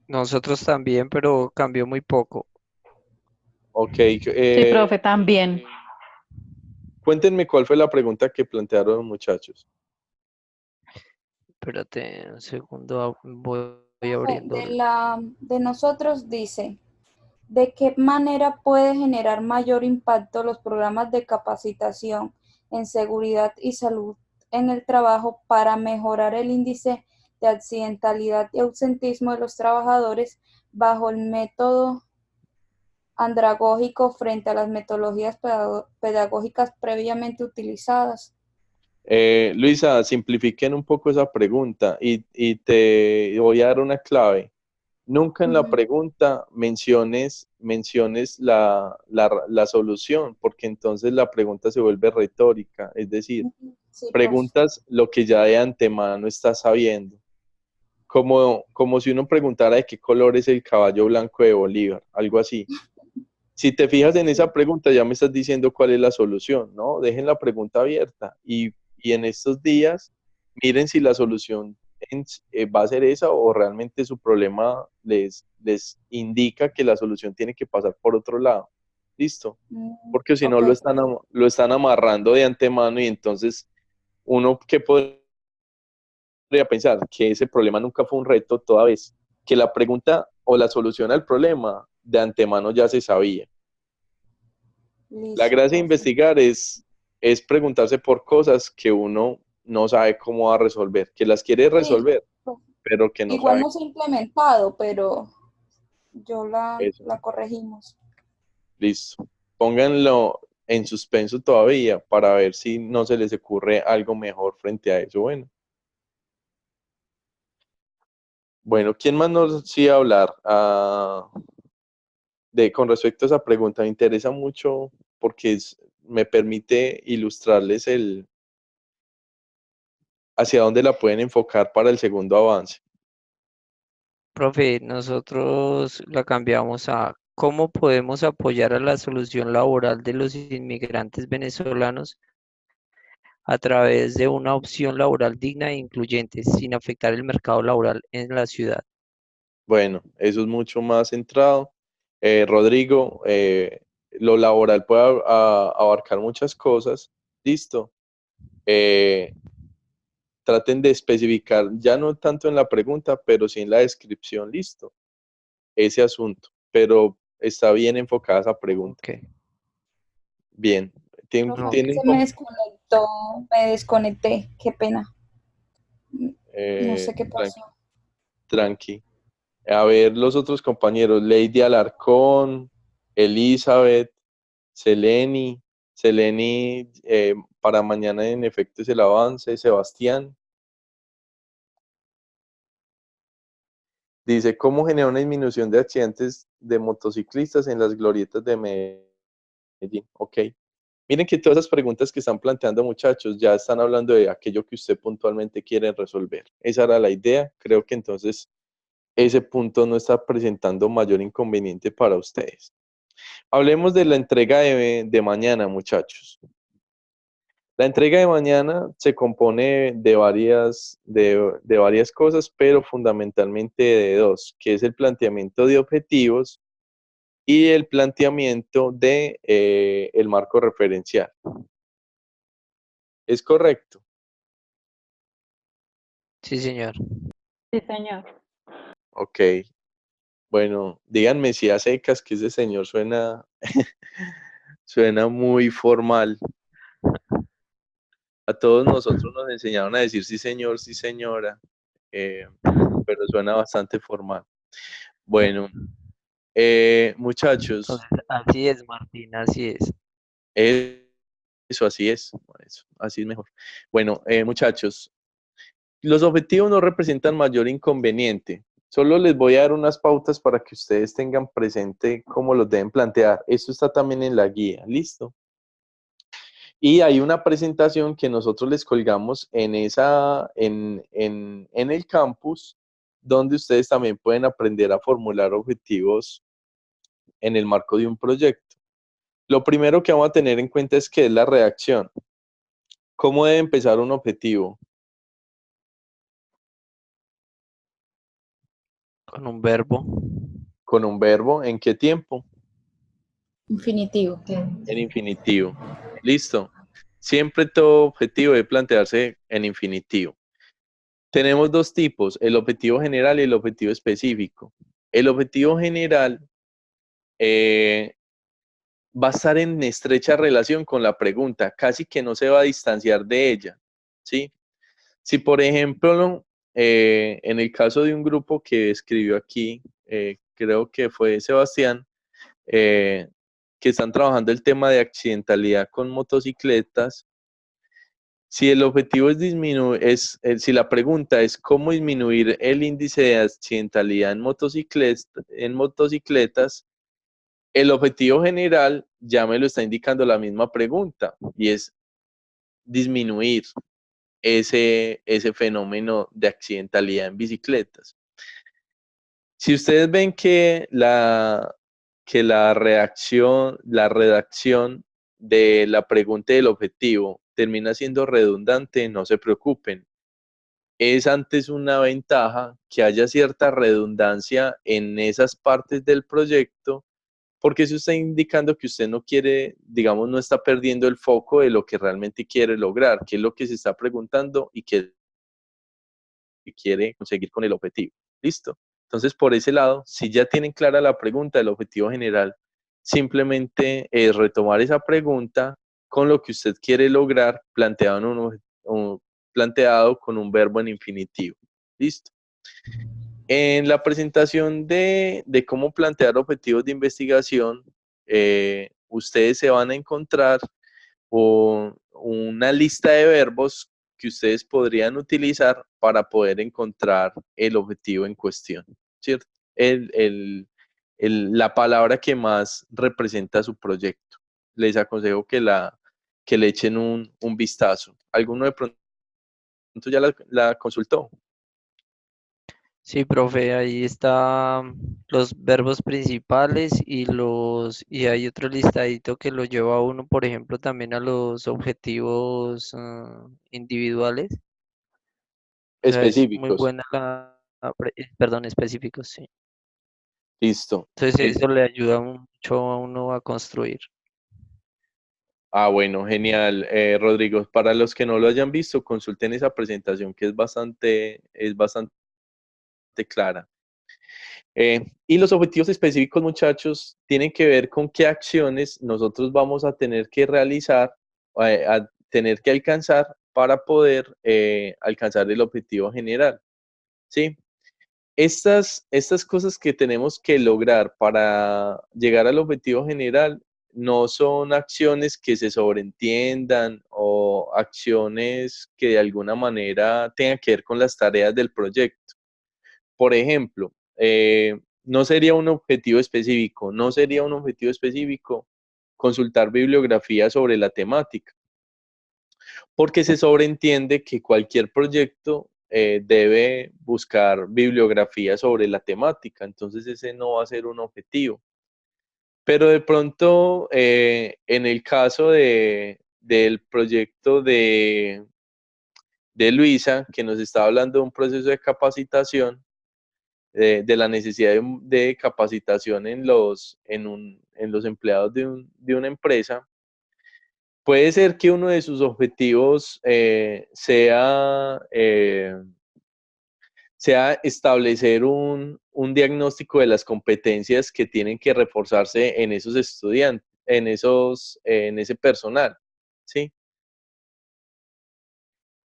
Nosotros también, pero cambió muy poco. Ok. Sí, profe, también. Cuéntenme cuál fue la pregunta que plantearon, muchachos. Espérate un segundo, voy Profe, abriendo. de nosotros dice, ¿de qué manera puede generar mayor impacto los programas de capacitación en seguridad y salud en el trabajo para mejorar el índice de accidentalidad y ausentismo de los trabajadores bajo el método andragógico frente a las metodologías pedagógicas previamente utilizadas? Luisa, simplifiquen un poco esa pregunta y te voy a dar una clave. Nunca en la pregunta menciones la solución, porque entonces la pregunta se vuelve retórica, es decir, Sí, preguntas lo que ya de antemano estás sabiendo, como si uno preguntara de qué color es el caballo blanco de Bolívar, algo así. Si te fijas en esa pregunta, ya me estás diciendo cuál es la solución, ¿no? Dejen la pregunta abierta y en estos días miren si la solución va a ser esa o realmente su problema les indica que la solución tiene que pasar por otro lado. ¿Listo? Porque si no ok. lo están amarrando de antemano y entonces uno que podría pensar que ese problema nunca fue un reto toda vez que la pregunta o la solución al problema de antemano ya se sabía. La Listo, gracia de profe. investigar es preguntarse por cosas que uno no sabe cómo va a resolver, que las quiere Sí, resolver, pero que no igual sabe no se ha implementado, pero yo eso. la corregimos. Listo. Pónganlo en suspenso todavía para ver si no se les ocurre algo mejor frente a eso. Bueno, ¿quién más nos iba a hablar? Con respecto a esa pregunta, me interesa mucho porque me permite ilustrarles hacia dónde la pueden enfocar para el segundo avance. Profe, nosotros la cambiamos a ¿cómo podemos apoyar a la solución laboral de los inmigrantes venezolanos a través de una opción laboral digna e incluyente sin afectar el mercado laboral en la ciudad? Bueno, eso es mucho más centrado. Rodrigo, lo laboral puede abarcar muchas cosas. Listo. Eh, Traten de especificar, ya no tanto en la pregunta, pero sí en la descripción. Listo. Ese asunto. Pero está bien enfocada esa pregunta. Ok, Bien. Profe, ¿Tienen se me desconectó, me desconecté, qué pena. No sé qué tranqui, pasó. tranqui. A ver, los otros compañeros, Lady Alarcón, Elizabeth, Seleni, para mañana en efecto es el avance, Sebastián. Dice, ¿cómo genera una disminución de accidentes de motociclistas en las glorietas de Medellín? Ok. Miren que todas esas preguntas que están planteando muchachos ya están hablando de aquello que usted puntualmente quiere resolver. Esa era la idea. Creo que entonces ese punto no está presentando mayor inconveniente para ustedes. Hablemos de la entrega de mañana, muchachos. La entrega de mañana se compone de varias cosas, pero fundamentalmente de dos, que es el planteamiento de objetivos y el planteamiento de el marco referencial. ¿Es correcto? sí, señor. Sí, señor. Ok. Bueno, díganme si a secas que ese señor suena muy formal. A todos nosotros nos enseñaron a decir sí, señor, sí, señora, eh, pero suena bastante formal. Bueno, muchachos, Entonces, así es, Martín, así es. eso así es, así es mejor. Bueno, muchachos, los objetivos no representan mayor inconveniente. Solo les voy a dar unas pautas para que ustedes tengan presente cómo los deben plantear. Esto está también en la guía, ¿listo? Y hay una presentación que nosotros les colgamos en el campus, donde ustedes también pueden aprender a formular objetivos en el marco de un proyecto. Lo primero que vamos a tener en cuenta es qué es la redacción. ¿Cómo debe empezar un objetivo? Con un verbo. Con un verbo. ¿En qué tiempo? Infinitivo. En infinitivo. Listo. Siempre todo objetivo debe plantearse en infinitivo. Tenemos dos tipos, el objetivo general y el objetivo específico. El objetivo general eh, va a estar en estrecha relación con la pregunta, casi que no se va a distanciar de ella, ¿sí? Si, por ejemplo, en el caso de un grupo que escribió aquí, creo que fue Sebastián, que están trabajando el tema de accidentalidad con motocicletas, si el objetivo es disminuir, si la pregunta es cómo disminuir el índice de accidentalidad en motocicletas, el objetivo general ya me lo está indicando la misma pregunta y es disminuir ese fenómeno de accidentalidad en bicicletas. Si ustedes ven que la redacción de la pregunta y del objetivo termina siendo redundante, no se preocupen. Es antes una ventaja que haya cierta redundancia en esas partes del proyecto, porque eso está indicando que usted no quiere, digamos, no está perdiendo el foco de lo que realmente quiere lograr, qué es lo que se está preguntando y qué quiere conseguir con el objetivo. ¿Listo? Entonces, por ese lado, si ya tienen clara la pregunta del objetivo general, simplemente es retomar esa pregunta con lo que usted quiere lograr planteado con un verbo en infinitivo. ¿Listo? En la presentación de cómo plantear objetivos de investigación, ustedes se van a encontrar una lista de verbos que ustedes podrían utilizar para poder encontrar el objetivo en cuestión, ¿cierto? La palabra que más representa su proyecto. Les aconsejo que le echen un vistazo. ¿Alguno de pronto ya la consultó? Sí, profe, ahí están los verbos principales y hay otro listadito que lo lleva a uno, por ejemplo, también a los objetivos individuales. O sea, es muy Específicos. buena perdón, específicos, sí. Listo. Entonces eso le ayuda mucho a uno a construir. Bueno, genial. Rodrigo, para los que no lo hayan visto, consulten esa presentación que es bastante clara. Y los objetivos específicos, muchachos, tienen que ver con qué acciones nosotros vamos a tener que realizar, a tener que alcanzar para poder alcanzar el objetivo general. ¿Sí? Estas cosas que tenemos que lograr para llegar al objetivo general no son acciones que se sobreentiendan o acciones que de alguna manera tengan que ver con las tareas del proyecto. Por ejemplo, no sería un objetivo específico consultar bibliografía sobre la temática, porque se sobreentiende que cualquier proyecto debe buscar bibliografía sobre la temática, entonces ese no va a ser un objetivo. Pero de pronto, en el caso del proyecto de Luisa, que nos está hablando de un proceso de capacitación, de la necesidad de capacitación en los empleados de una empresa, puede ser que uno de sus objetivos sea establecer un diagnóstico de las competencias que tienen que reforzarse en esos estudiantes, en ese personal, ¿sí?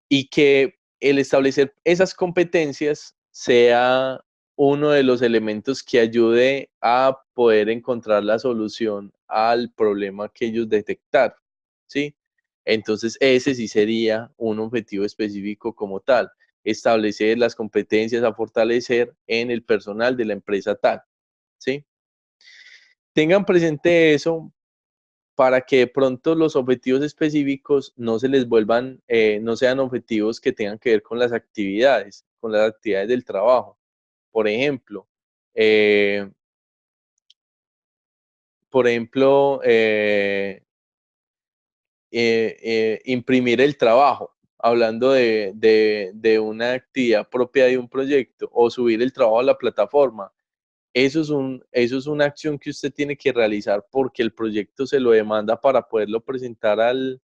Y que el establecer esas competencias sea uno de los elementos que ayude a poder encontrar la solución al problema que ellos detectaron, ¿sí? Entonces, ese sí sería un objetivo específico como tal, establecer las competencias a fortalecer en el personal de la empresa tal, ¿sí? Tengan presente eso para que de pronto los objetivos específicos no se les vuelvan, no sean objetivos que tengan que ver con las actividades del trabajo. Por ejemplo, eh, por ejemplo, imprimir el trabajo, hablando de una actividad propia de un proyecto, o subir el trabajo a la plataforma. Eso es una acción que usted tiene que realizar porque el proyecto se lo demanda para poderlo presentar al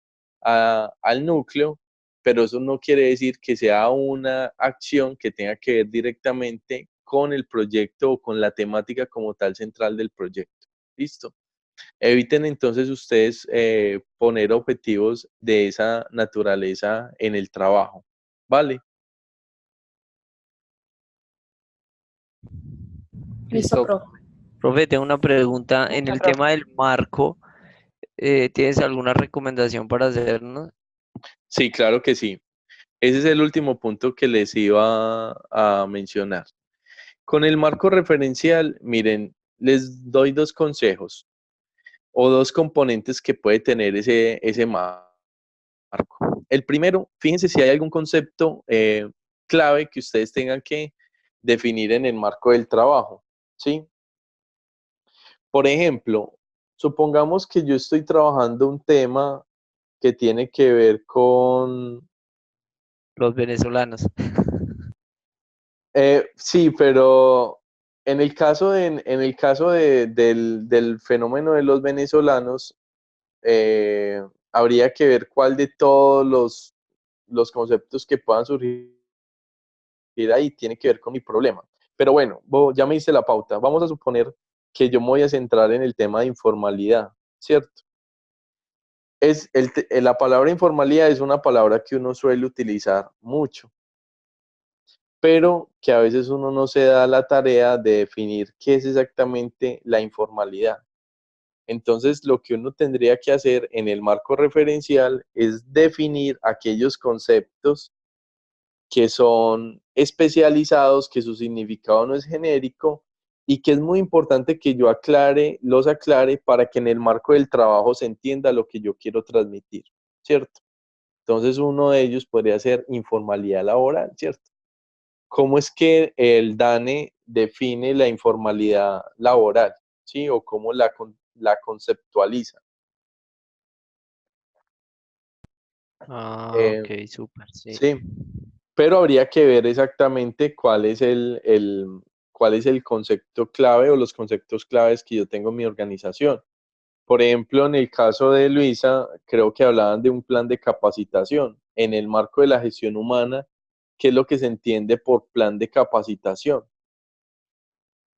núcleo, pero eso no quiere decir que sea una acción que tenga que ver directamente con el proyecto o con la temática como tal central del proyecto. ¿Listo? Eviten entonces ustedes poner objetivos de esa naturaleza en el trabajo. ¿Vale? Listo, profe. Profe, tengo una pregunta. En el profe. tema del marco, ¿tienes alguna recomendación para hacernos? Sí, claro que sí. Ese es el último punto que les iba a mencionar. Con el marco referencial, miren, les doy dos consejos o dos componentes que puede tener ese marco. El primero, fíjense si hay algún concepto clave que ustedes tengan que definir en el marco del trabajo, ¿sí? Por ejemplo, supongamos que yo estoy trabajando un tema que tiene que ver con... Los venezolanos. Sí, pero en el caso del fenómeno de los venezolanos, habría que ver cuál de todos los conceptos que puedan surgir ahí tiene que ver con mi problema. Pero bueno, ya me hice la pauta. Vamos a suponer que yo me voy a centrar en el tema de informalidad, ¿cierto? La palabra informalidad es una palabra que uno suele utilizar mucho, pero que a veces uno no se da la tarea de definir qué es exactamente la informalidad. Entonces, lo que uno tendría que hacer en el marco referencial es definir aquellos conceptos que son especializados, que su significado no es genérico y que es muy importante que yo los aclare para que en el marco del trabajo se entienda lo que yo quiero transmitir, ¿cierto? Entonces, uno de ellos podría ser informalidad laboral, ¿cierto? ¿Cómo es que el DANE define la informalidad laboral? ¿Sí? O cómo la conceptualiza. Ah, Eh, ok, súper, sí. sí, pero habría que ver exactamente cuál es el concepto clave o los conceptos claves que yo tengo en mi organización. Por ejemplo, en el caso de Luisa, creo que hablaban de un plan de capacitación. En el marco de la gestión humana, ¿qué es lo que se entiende por plan de capacitación?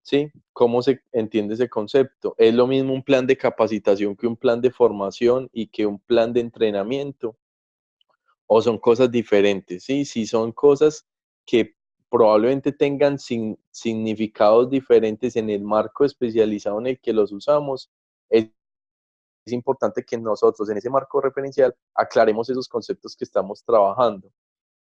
¿Sí? ¿Cómo se entiende ese concepto? ¿Es lo mismo un plan de capacitación que un plan de formación y que un plan de entrenamiento? ¿O son cosas diferentes? ¿Sí? Si son cosas que probablemente tengan significados diferentes en el marco especializado en el que los usamos, es importante que nosotros en ese marco referencial aclaremos esos conceptos que estamos trabajando.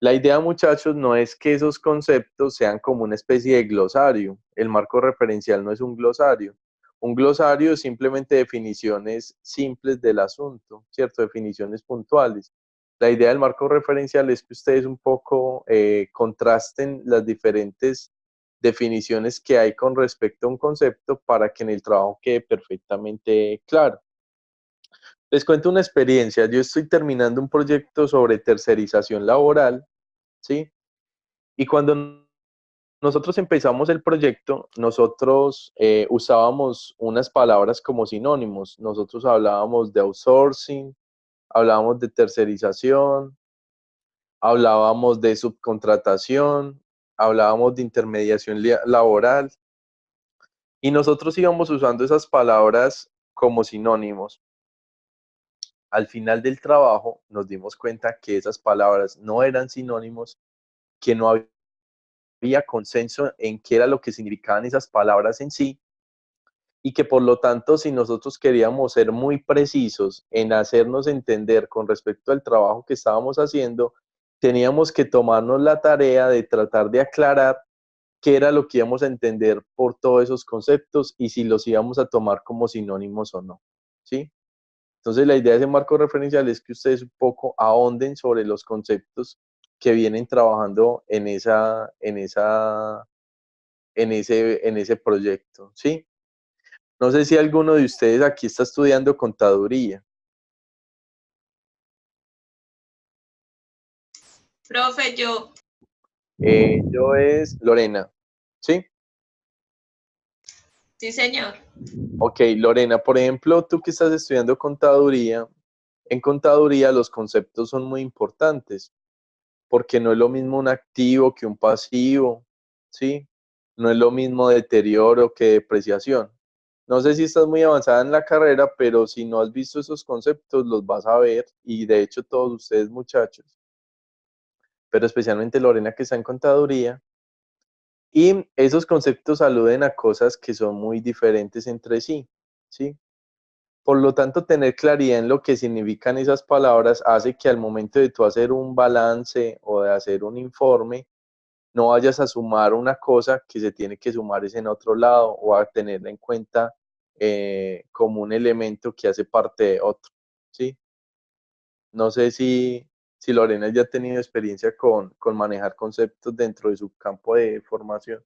La idea, muchachos, no es que esos conceptos sean como una especie de glosario. El marco referencial no es un glosario. Un glosario es simplemente definiciones simples del asunto, ¿cierto? Definiciones puntuales. La idea del marco referencial es que ustedes un poco contrasten las diferentes definiciones que hay con respecto a un concepto para que en el trabajo quede perfectamente claro. Les cuento una experiencia. Yo estoy terminando un proyecto sobre tercerización laboral, ¿sí? Y cuando nosotros empezamos el proyecto, nosotros usábamos unas palabras como sinónimos. Nosotros hablábamos de outsourcing, hablábamos de tercerización, hablábamos de subcontratación, hablábamos de intermediación laboral y nosotros íbamos usando esas palabras como sinónimos. Al final del trabajo nos dimos cuenta que esas palabras no eran sinónimos, que no había consenso en qué era lo que significaban esas palabras en sí y que por lo tanto si nosotros queríamos ser muy precisos en hacernos entender con respecto al trabajo que estábamos haciendo, teníamos que tomarnos la tarea de tratar de aclarar qué era lo que íbamos a entender por todos esos conceptos y si los íbamos a tomar como sinónimos o no, ¿sí? Entonces la idea de ese marco referencial es que ustedes un poco ahonden sobre los conceptos que vienen trabajando en ese proyecto, ¿sí? No sé si alguno de ustedes aquí está estudiando contaduría. Profe, yo, Yo es Lorena, ¿sí? sí, señor. Ok, Lorena, por ejemplo, tú que estás estudiando contaduría, en contaduría los conceptos son muy importantes, porque no es lo mismo un activo que un pasivo, ¿sí? No es lo mismo deterioro que depreciación. No sé si estás muy avanzada en la carrera, pero si no has visto esos conceptos, los vas a ver, y de hecho todos ustedes muchachos, pero especialmente Lorena que está en contaduría, Y esos conceptos aluden a cosas que son muy diferentes entre sí, ¿sí? Por lo tanto, tener claridad en lo que significan esas palabras hace que al momento de tú hacer un balance o de hacer un informe, no vayas a sumar una cosa que se tiene que sumar es en otro lado o a tenerla en cuenta como un elemento que hace parte de otro, ¿sí? No sé si Lorena ya ha tenido experiencia con manejar conceptos dentro de su campo de formación.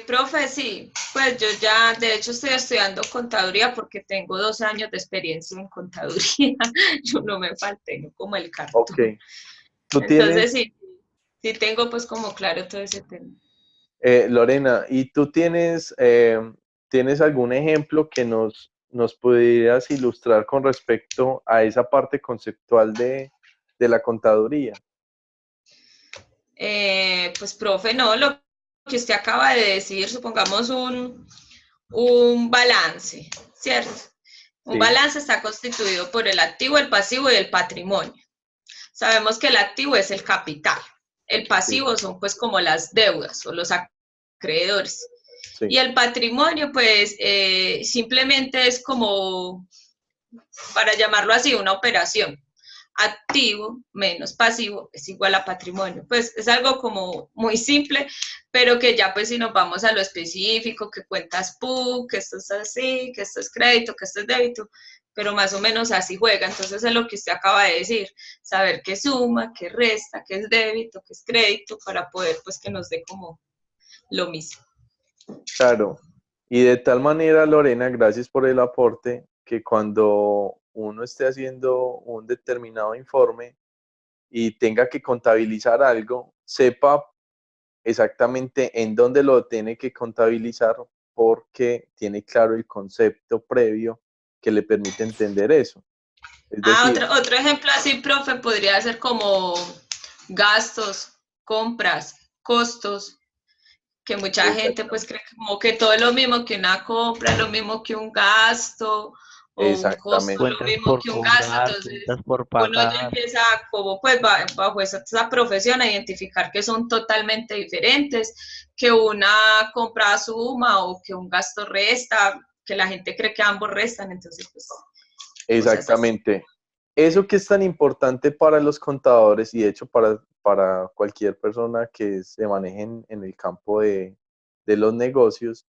Profe, sí, pues yo ya, de hecho, estoy estudiando contaduría porque tengo 12 años de experiencia en contaduría. Yo no me falté, no como el cartón. Ok. Tú Entonces, tienes, sí, sí tengo pues como claro todo ese tema. Lorena, ¿y tú tienes algún ejemplo que nos pudieras ilustrar con respecto a esa parte conceptual de la contaduría? Pues, profe, no, lo que usted acaba de decir, supongamos un balance, ¿cierto? Un Sí, balance está constituido por el activo, el pasivo y el patrimonio. Sabemos que el activo es el capital, el sí, pasivo son pues como las deudas o los acreedores. sí. Y el patrimonio pues simplemente es como, para llamarlo así, una operación. Activo menos pasivo es igual a patrimonio. Pues es algo como muy simple, pero que ya pues si nos vamos a lo específico, que cuentas PU, que esto es así, que esto es crédito, que esto es débito, pero más o menos así juega. Entonces es lo que usted acaba de decir, saber qué suma, qué resta, qué es débito, qué es crédito, para poder pues que nos dé como lo mismo. Claro. Y de tal manera, Lorena, gracias por el aporte, que cuando uno esté haciendo un determinado informe y tenga que contabilizar algo, sepa exactamente en dónde lo tiene que contabilizar porque tiene claro el concepto previo que le permite entender eso. Es decir, Otro ejemplo así, profe, podría ser como gastos, compras, costos, que mucha gente pues exactamente, cree como que todo es lo mismo que una compra, lo mismo que un gasto, o un costo lo exactamente, Cuentas mismo por que un gasto. cobrar, Entonces cuentas por uno ya pagar. empieza como pues bajo esa profesión a identificar que son totalmente diferentes, que una compra suma o que un gasto resta, que la gente cree que ambos restan, entonces pues cosas así. exactamente. Eso que es tan importante para los contadores y de hecho para cualquier persona que se maneje en el campo de los negocios,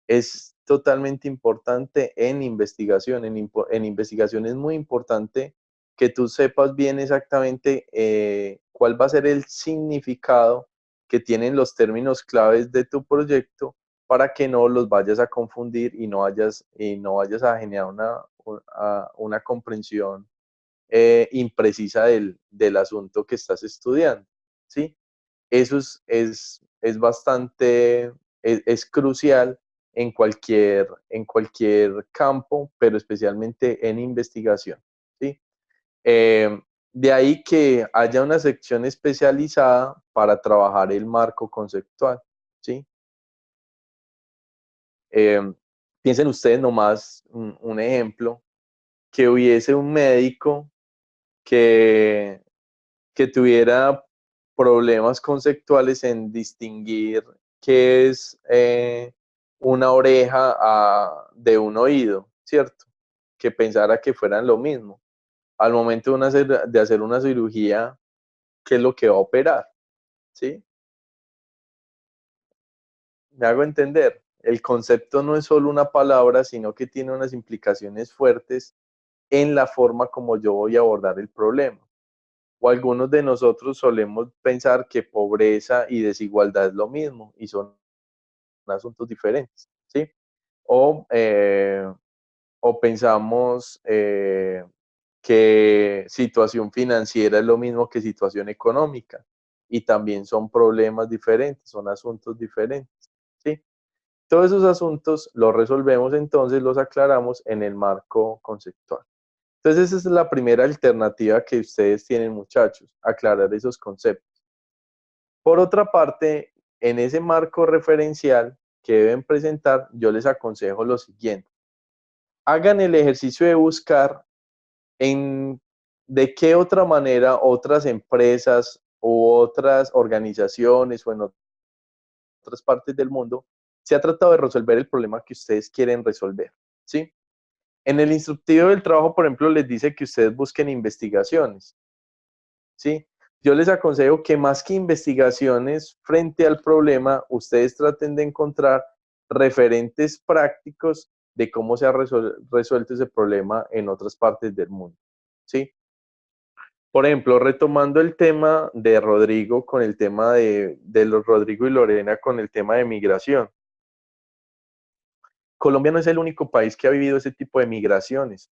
es totalmente importante en investigación. En investigación es muy importante que tú sepas bien exactamente cuál va a ser el significado que tienen los términos claves de tu proyecto para que no los vayas a confundir y no vayas a generar una comprensión imprecisa del asunto que estás estudiando, ¿sí? Eso es bastante, es crucial en cualquier campo, pero especialmente en investigación, ¿sí? Eh, de ahí que haya una sección especializada para trabajar el marco conceptual, ¿sí? Eh, Piensen ustedes nomás un ejemplo, que hubiese un médico que tuviera problemas conceptuales en distinguir qué es una oreja de un oído, ¿cierto? Que pensara que fueran lo mismo. Al momento de hacer una cirugía, ¿qué es lo que va a operar? ¿Sí? Me hago entender. El concepto no es solo una palabra, sino que tiene unas implicaciones fuertes en la forma como yo voy a abordar el problema. O algunos de nosotros solemos pensar que pobreza y desigualdad es lo mismo y son asuntos diferentes, ¿sí? O, eh, o pensamos que situación financiera es lo mismo que situación económica y también son problemas diferentes, son asuntos diferentes, ¿sí? Todos esos asuntos los resolvemos entonces, los aclaramos en el marco conceptual. Entonces, esa es la primera alternativa que ustedes tienen, muchachos, aclarar esos conceptos. Por otra parte, en ese marco referencial que deben presentar, yo les aconsejo lo siguiente. Hagan el ejercicio de buscar en de qué otra manera otras empresas u otras organizaciones o en otras partes del mundo, se ha tratado de resolver el problema que ustedes quieren resolver, ¿sí? En el instructivo del trabajo, por ejemplo, les dice que ustedes busquen investigaciones, ¿sí? Yo les aconsejo que más que investigaciones frente al problema, ustedes traten de encontrar referentes prácticos de cómo se ha resuelto ese problema en otras partes del mundo, ¿sí? Por ejemplo, retomando el tema de Rodrigo con el tema de los Rodrigo y Lorena con el tema de migración. Colombia no es el único país que ha vivido ese tipo de migraciones.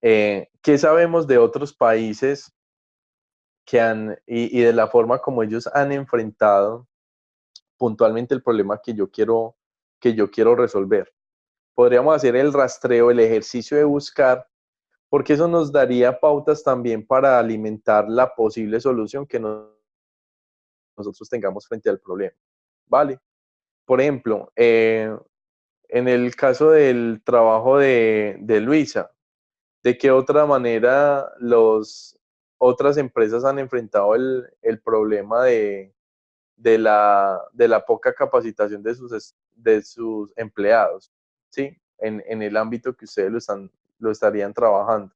¿Qué sabemos de otros países que y de la forma como ellos han enfrentado puntualmente el problema que yo quiero resolver? Podríamos hacer el rastreo, el ejercicio de buscar, porque eso nos daría pautas también para alimentar la posible solución que nosotros tengamos frente al problema, ¿vale? Por ejemplo, en el caso del trabajo de Luisa, ¿de qué otra manera otras empresas han enfrentado el problema de la poca capacitación de sus empleados, ¿sí? En el ámbito que ustedes lo estarían trabajando.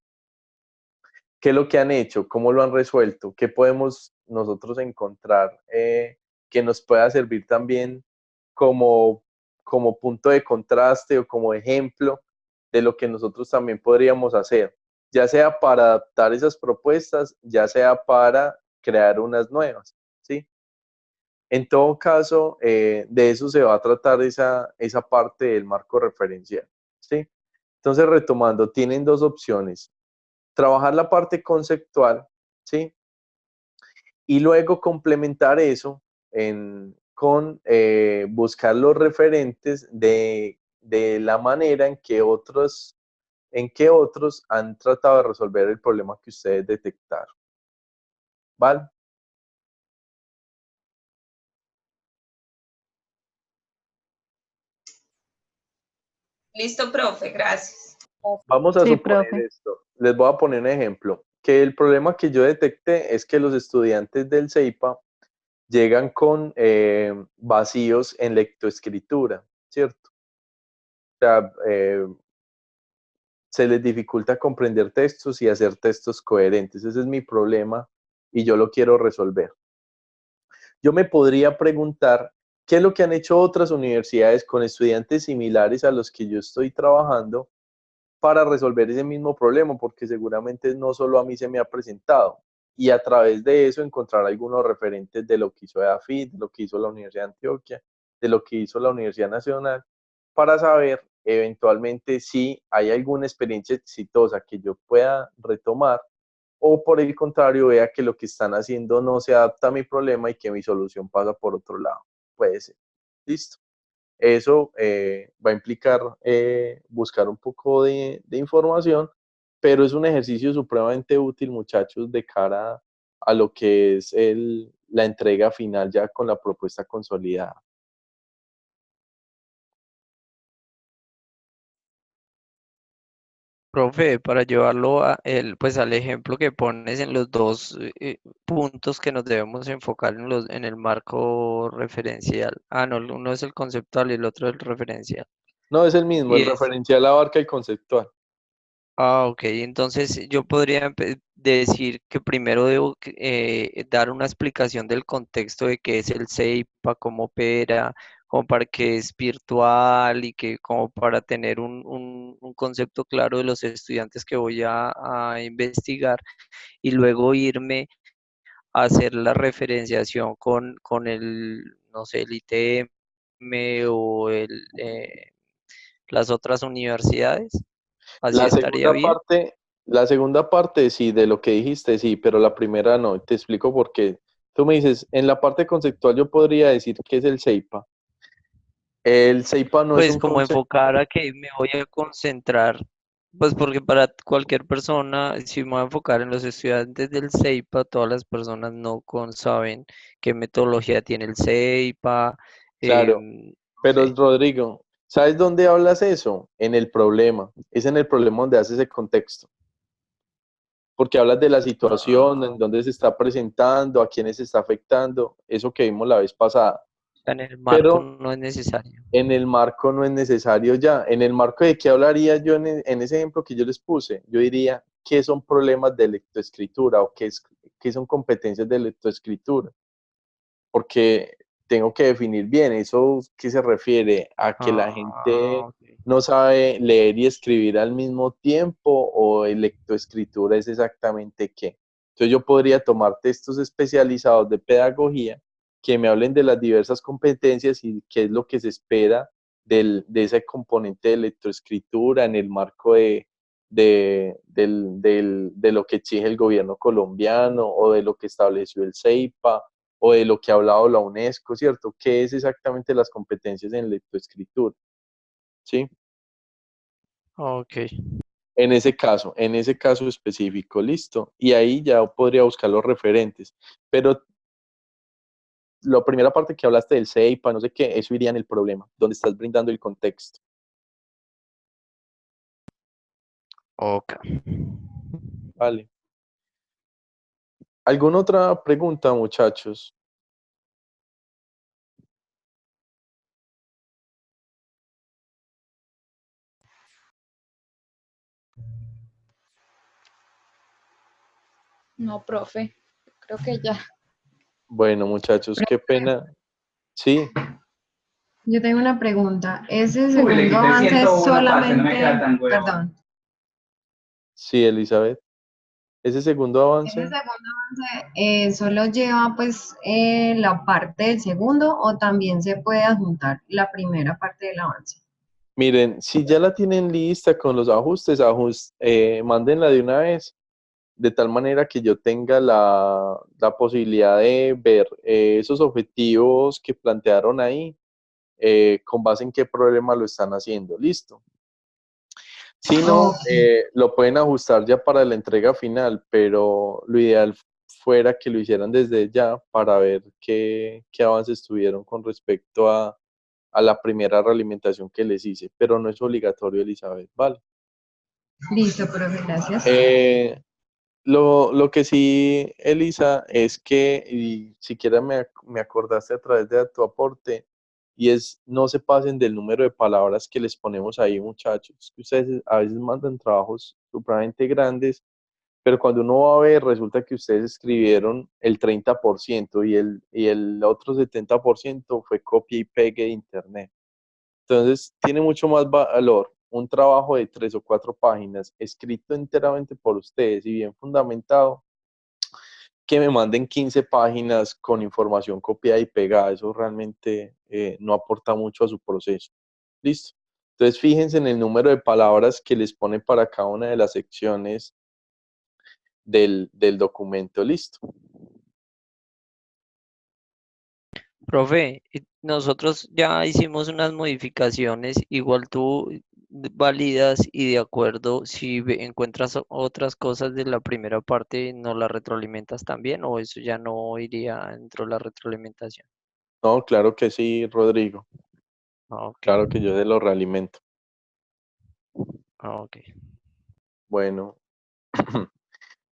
¿Qué es lo que han hecho? ¿Cómo lo han resuelto? ¿Qué podemos nosotros encontrar que nos pueda servir también como, como punto de contraste o como ejemplo de lo que nosotros también podríamos hacer? Ya sea para adaptar esas propuestas, ya sea para crear unas nuevas, ¿sí? En todo caso, de eso se va a tratar esa parte del marco referencial, ¿sí? Entonces, retomando, tienen dos opciones: trabajar la parte conceptual, ¿sí? Y luego complementar eso con buscar los referentes de la manera en que otros han tratado de resolver el problema que ustedes detectaron, ¿vale? Listo, profe, gracias. Vamos a Sí, suponer profe. esto. Les voy a poner un ejemplo. Que el problema que yo detecté es que los estudiantes del CEIPA llegan con vacíos en lectoescritura, ¿cierto? O sea, se les dificulta comprender textos y hacer textos coherentes. Ese es mi problema y yo lo quiero resolver. Yo me podría preguntar qué es lo que han hecho otras universidades con estudiantes similares a los que yo estoy trabajando para resolver ese mismo problema, porque seguramente no solo a mí se me ha presentado. Y a través de eso encontrar algunos referentes de lo que hizo EDAFIT, de lo que hizo la Universidad de Antioquia, de lo que hizo la Universidad Nacional, para saber eventualmente si hay alguna experiencia exitosa que yo pueda retomar, o por el contrario vea que lo que están haciendo no se adapta a mi problema y que mi solución pasa por otro lado. Puede ser. Listo. Eso va a implicar buscar un poco de información, pero es un ejercicio supremamente útil, muchachos, de cara a lo que es la entrega final ya con la propuesta consolidada. Profe, para llevarlo pues al ejemplo que pones en los dos puntos que nos debemos enfocar en el marco referencial. Ah, no, uno es el conceptual y el otro es el referencial. No, es el mismo, Y el es, referencial abarca el conceptual. ok, entonces yo podría decir que primero debo dar una explicación del contexto de qué es el CEIPA, cómo opera, como para que es virtual y que como para tener un concepto claro de los estudiantes que voy a investigar y luego irme a hacer la referenciación con el, no sé, el ITM o las otras universidades. Así La estaría segunda bien. parte, la segunda parte sí, de lo que dijiste, sí, pero la primera no. Te explico por qué. Tú me dices, en la parte conceptual yo podría decir que es el CEIPA. El CEIPA no es Pues un como concepto. enfocar a que me voy a concentrar, pues porque para cualquier persona, si me voy a enfocar en los estudiantes del CEIPA, todas las personas saben qué metodología tiene el CEIPA, Claro, no pero sé. Rodrigo, ¿sabes dónde hablas eso? En el problema. Es en el problema donde haces ese contexto. Porque hablas de la situación, Ah, en dónde se está presentando, a quiénes se está afectando, eso que vimos la vez pasada. En el marco pero no es necesario. en el marco no es necesario ya. En el marco de qué hablaría yo en ese ejemplo que yo les puse, yo diría qué son problemas de lectoescritura o qué son competencias de lectoescritura, porque tengo que definir bien eso qué se refiere a que la gente Ok. no sabe leer y escribir al mismo tiempo o el lectoescritura es exactamente qué. Entonces yo podría tomar textos especializados de pedagogía que me hablen de las diversas competencias y qué es lo que se espera de ese componente de lectoescritura en el marco de lo que exige el gobierno colombiano o de lo que estableció el CEIPA o de lo que ha hablado la UNESCO, ¿cierto? ¿Qué es exactamente las competencias en lectoescritura? ¿Sí? Ok. En ese caso específico, listo. Y ahí ya podría buscar los referentes. Pero la primera parte que hablaste del CEIPA, no sé qué, eso iría en el problema, donde estás brindando el contexto. Ok. Vale. ¿Alguna otra pregunta, muchachos? No, profe, creo que ya. Bueno, muchachos, qué pena. Sí, Yo tengo una pregunta. ¿Ese Uy, le segundo quité avance es 101, parce, no me solamente, queda tan huevón. perdón, sí, Elizabeth. Ese segundo ese avance, segundo avance solo lleva pues la parte del segundo o también se puede adjuntar la primera parte del avance? miren, si ya la tienen lista con los ajustes, mándenla de una vez, de tal manera que yo tenga la posibilidad de ver esos objetivos que plantearon ahí, con base en qué problema lo están haciendo. Listo. Si no, Ok, lo pueden ajustar ya para la entrega final, pero lo ideal fuera que lo hicieran desde ya para ver qué avances tuvieron con respecto a la primera realimentación que les hice, pero no es obligatorio, Elizabeth, ¿vale? listo, profe, gracias. Lo que sí, Elisa, es que, y siquiera me acordaste a través de tu aporte, y es no se pasen del número de palabras que les ponemos ahí, muchachos. Ustedes a veces mandan trabajos supremamente grandes, pero cuando uno va a ver, resulta que ustedes escribieron el 30% y el otro 70% fue copia y pegue de internet. Entonces, tiene mucho más valor un trabajo de 3 o 4 páginas, escrito enteramente por ustedes y bien fundamentado, que me manden 15 páginas con información copiada y pegada. Eso realmente no aporta mucho a su proceso. Listo. Entonces, fíjense en el número de palabras que les pone para cada una de las secciones del documento. Listo. Profe, nosotros ya hicimos unas modificaciones, igual tú validas y de acuerdo, si encuentras otras cosas de la primera parte, ¿no la retroalimentas también o eso ya no iría dentro de la retroalimentación? No, claro que sí, Rodrigo. Ok, Claro que yo de lo realimento. ok. Bueno.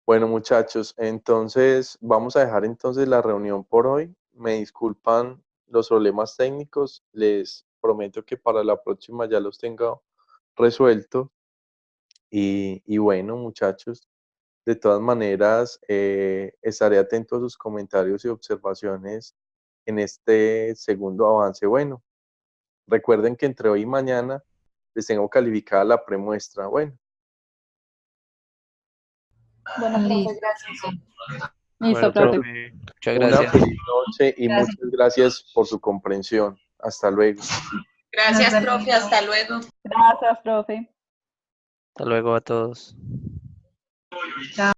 Bueno, muchachos, entonces vamos a dejar entonces la reunión por hoy. Me disculpan los problemas técnicos. Les prometo que para la próxima ya los tenga resueltos. Y bueno, muchachos, de todas maneras, estaré atento a sus comentarios y observaciones en este segundo avance. Bueno, recuerden que entre hoy y mañana les tengo calificada la premuestra. Bueno, Bueno, profe, Listo, gracias. profe. Listo, Bueno, profe. profe, muchas una gracias. feliz noche y Gracias. muchas gracias por su comprensión. Hasta luego. Gracias, Hasta profe, luego. hasta luego. Gracias, profe. Hasta luego a todos. Chao.